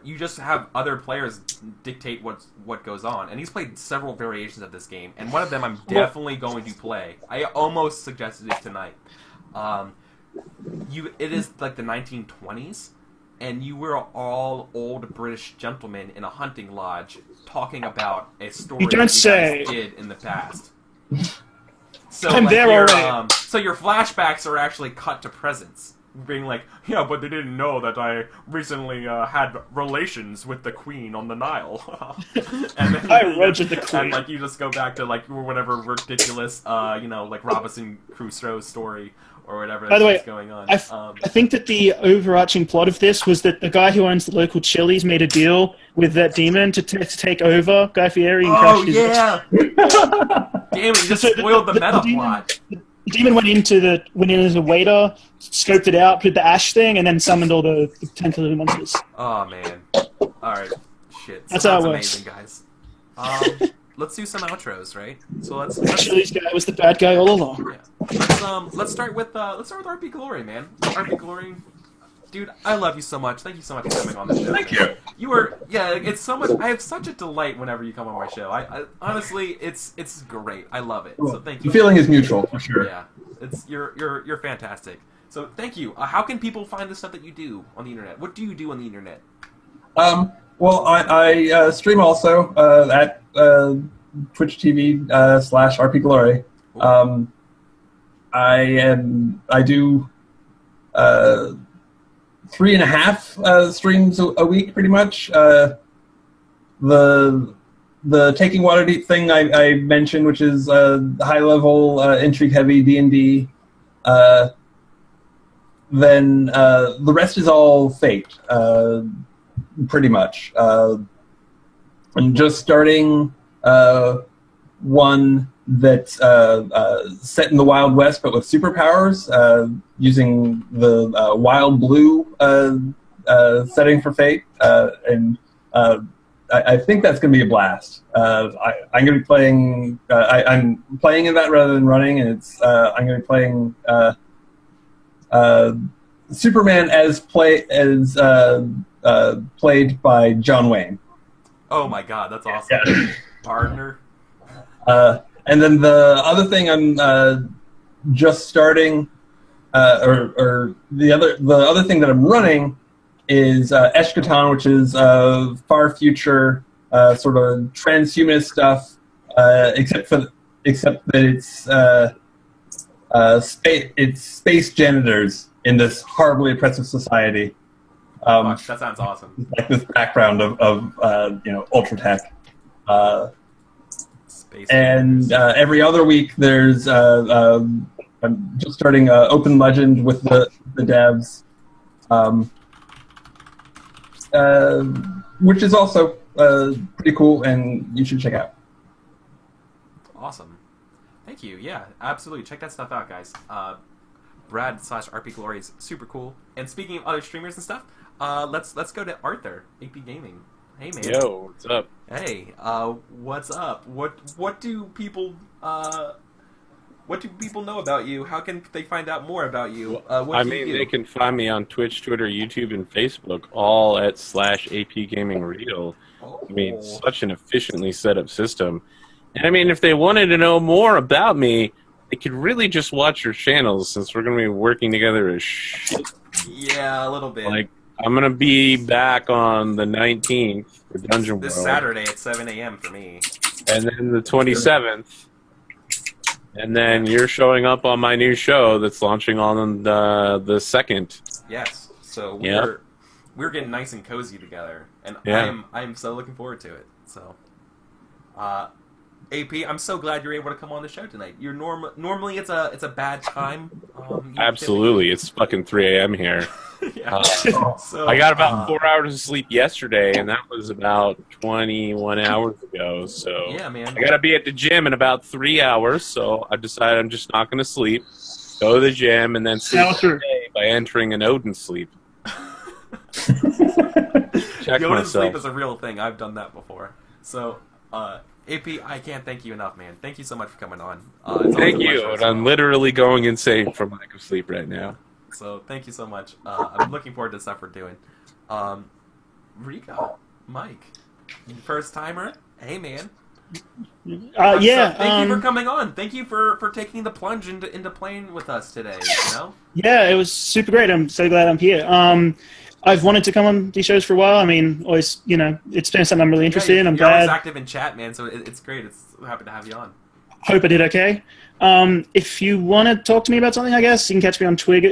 you just have other players dictate what goes on. And he's played several variations of this game, and one of them I'm definitely going to play. I almost suggested it tonight. It is like the 1920s, and you were all old British gentlemen in a hunting lodge talking about a story You don't that you say. guys did in the past. So I'm there already. So your flashbacks are actually cut to presents, being like, yeah, but they didn't know that I recently had relations with the Queen on the Nile. And then, I rogered the Queen. And like you just go back to like whatever ridiculous, like Robinson Crusoe story or whatever By the way, that's going on. I think that the overarching plot of this was that the guy who owns the local Chili's made a deal with that demon to take over Guy Fieri and crash his... yeah! Damn it, you just So spoiled the meta demon, plot. The demon went in as a waiter, scoped it out, did the ash thing, and then summoned all the tentacle monsters. Oh man. Alright. Shit. That's how it amazing, works. guys. Let's do some outros, right? So let's Chili's guy was the bad guy all along. yeah. Let's start with RP Glory, man. RP Glory. Dude, I love you so much. Thank you so much for coming on the show. Thank you. It's so much. I have such a delight whenever you come on my show. I honestly, it's great. I love it. So thank The you. feeling is mutual, for sure. Yeah, you're fantastic. So thank you. How can people find the stuff that you do on the internet? What do you do on the internet? Well, I stream also at Twitch TV / RP Glory. I do 3.5 streams a week, pretty much. The Taking Waterdeep thing I mentioned, which is high level, intrigue heavy D&D. Then the rest is all Fate, pretty much. I'm just starting one that's set in the Wild West, but with superpowers, using the Wild Blue setting for Fate, and I think that's going to be a blast. I'm going to be playing. I'm playing in that rather than running, and I'm going to be playing Superman as played by John Wayne. Oh my god, that's awesome. Yeah. Partner. And then the other thing I'm just starting, or the other thing that I'm running is Eshkatan, which is far future sort of transhumanist stuff, except that it's space janitors in this horribly oppressive society. Gosh, that sounds awesome. Like this background of ultra tech. Space And every other week, there's I'm just starting Open Legend with the devs, which is also pretty cool, and you should check out. Awesome. Thank you. Yeah, absolutely. Check that stuff out, guys. Brad / RP Glory is super cool. And speaking of other streamers and stuff, let's go to Arthur, AP Gaming. Hey man. Yo, what's up? Hey, what's up? What do people know about you? How can they find out more about you? What do you do? They can find me on Twitch, Twitter, YouTube, and Facebook, all at /AP Gaming Real. I mean, such an efficiently set up system. And I mean, if they wanted to know more about me, they could really just watch your channels, since we're going to be working together as Yeah, a little bit. Like, I'm going to be back on the 19th for Dungeon this World. Saturday at 7 a.m. for me. And then the 27th. And then you're showing up on my new show that's launching on the 2nd. Yes. So Yep. we're getting nice and cozy together, and Yeah. I'm so looking forward to it. So, AP, I'm so glad you're able to come on the show tonight. You're normally it's a bad time. Absolutely. It's fucking 3 a.m. here. Yeah. So, I got about 4 hours of sleep yesterday, and that was about 21 hours ago. So Yeah, man. I got to be at the gym in about 3 hours. So I decided I'm just not going to sleep. Go to the gym and then sleep Power through. all day by entering an Odin sleep. Check Yoda myself. sleep is a real thing. I've done that before. So, AP, I can't thank you enough, man. Thank you so much for coming on. It's always Thank a you. pleasure And as I'm well. literally going insane from lack of sleep right now. So thank you so much. I'm looking forward to the stuff we're doing. Rico, Mike, first timer. Hey, man. Yeah. Thank you for coming on. Thank you for taking the plunge into playing with us today. You know. Yeah, it was super great. I'm so glad I'm here. I've wanted to come on these shows for a while. I mean, always, it's been something I'm really interested in. I'm you're always glad. active in chat, man. So it's great. It's happy to have you on. Hope I did okay. If you want to talk to me about something, I guess you can catch me on Twitter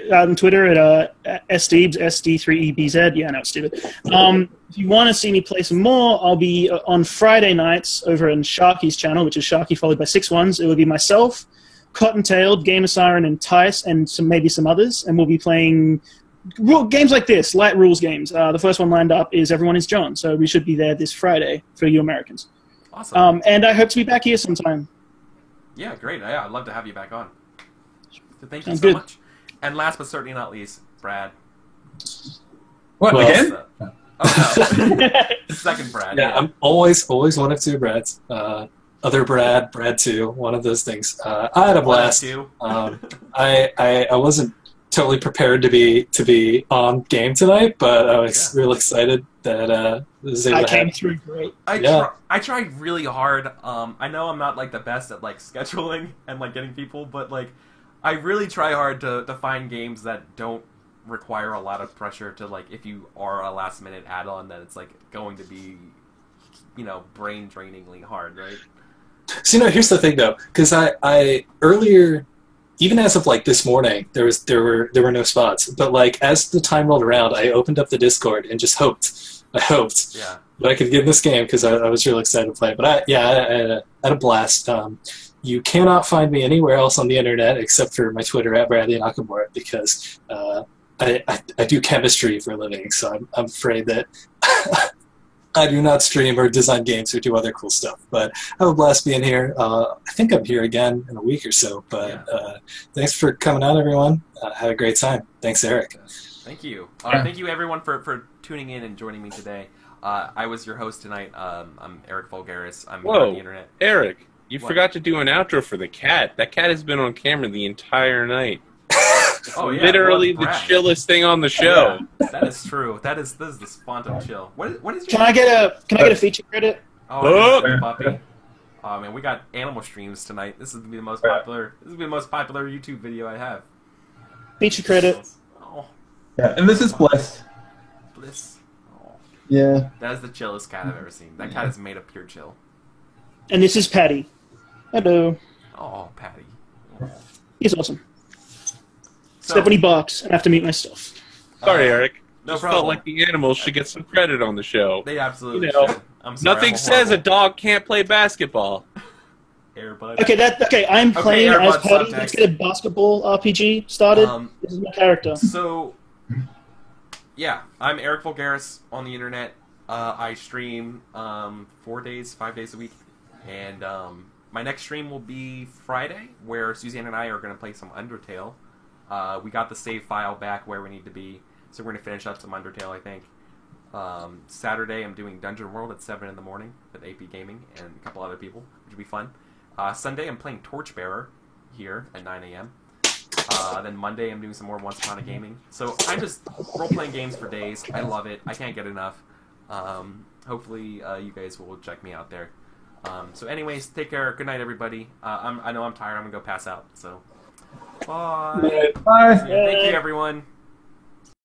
at sdeebs, SD3EBZ. Yeah, I know it's stupid. If you want to see me play some more, I'll be on Friday nights over on Sharky's channel, which is Sharky followed by 6 ones. It will be myself, Cottontailed, Gamer Siren, and Tice, and maybe some others, and we'll be playing games like this, light rules games. The first one lined up is Everyone is John, so we should be there this Friday for you Americans. Awesome. And I hope to be back here sometime. Yeah, great. Yeah, I'd love to have you back on. So thank you Sounds so good. much. And last but certainly not least, Brad. What Well, again? Oh no, second Brad. Yeah, I'm always one of two Brads. Other Brad 2, one of those things. I had a blast. Two. I wasn't totally prepared to be on game tonight, but I was real excited that was able I to came have. through great. I tried really hard. I know I'm not like the best at like scheduling and like getting people, but like I really try hard to find games that don't require a lot of pressure to like if you are a last minute add-on that it's like going to be brain drainingly hard, right? So here's the thing though, because I earlier, even as of like this morning, there were no spots. But like as the time rolled around, I opened up the Discord and just hoped. I hoped Yeah. that I could get in this game because I was really excited to play. But I had a blast. You cannot find me anywhere else on the internet except for my Twitter at Bradley Nakamura because I do chemistry for a living, so I'm afraid that I do not stream or design games or do other cool stuff. But I have a blast being here. I think I'm here again in a week or so. But thanks for coming out, everyone. Have a great time. Thanks, Eric. Thank you. Thank you, everyone, for tuning in and joining me today. I was your host tonight. I'm Eric Vulgaris. I'm here on the internet. Eric, you What? forgot to do an outro for the cat. That cat has been on camera the entire night. Oh, yeah, Literally well, the Brad. chillest thing on the show. Yeah, that is true. This is the font of chill. What is your Can I get a feature credit? Oh, yeah, puppy. Oh man, we got animal streams tonight. This is gonna be the most popular. This is gonna be the most popular YouTube video I have. Feature credit. Oh, Yeah, and this is Bliss. bliss. Oh, Yeah. that is the chillest cat I've ever seen. That cat is made of pure chill. And this is Patty. Hello. Oh, Patty. He's awesome. So, Except when he barks, and I have to mute my stuff. Sorry, Eric. no Just problem. felt like the animals should get some credit on the show. They absolutely You know, should. I'm sorry. Nothing I'm says a horrible. dog can't play basketball. Airbud. Okay, I'm Okay, playing AirPods as Patty. subtext. Let's get a basketball RPG started. This is my character. So, yeah, I'm Eric Vulgaris on the internet. I stream 5 days a week, and my next stream will be Friday, where Suzanne and I are going to play some Undertale. We got the save file back where we need to be, so we're going to finish up some Undertale, I think. Saturday, I'm doing Dungeon World at 7 in the morning with AP Gaming and a couple other people, which will be fun. Sunday, I'm playing Torchbearer here at 9 a.m. Then Monday, I'm doing some more Once Upon a Gaming. So I'm just role-playing games for days. I love it. I can't get enough. Hopefully, you guys will check me out there. So anyways, take care. Good night, everybody. I know I'm tired. I'm going to go pass out. So, bye. Bye. Thank you, everyone.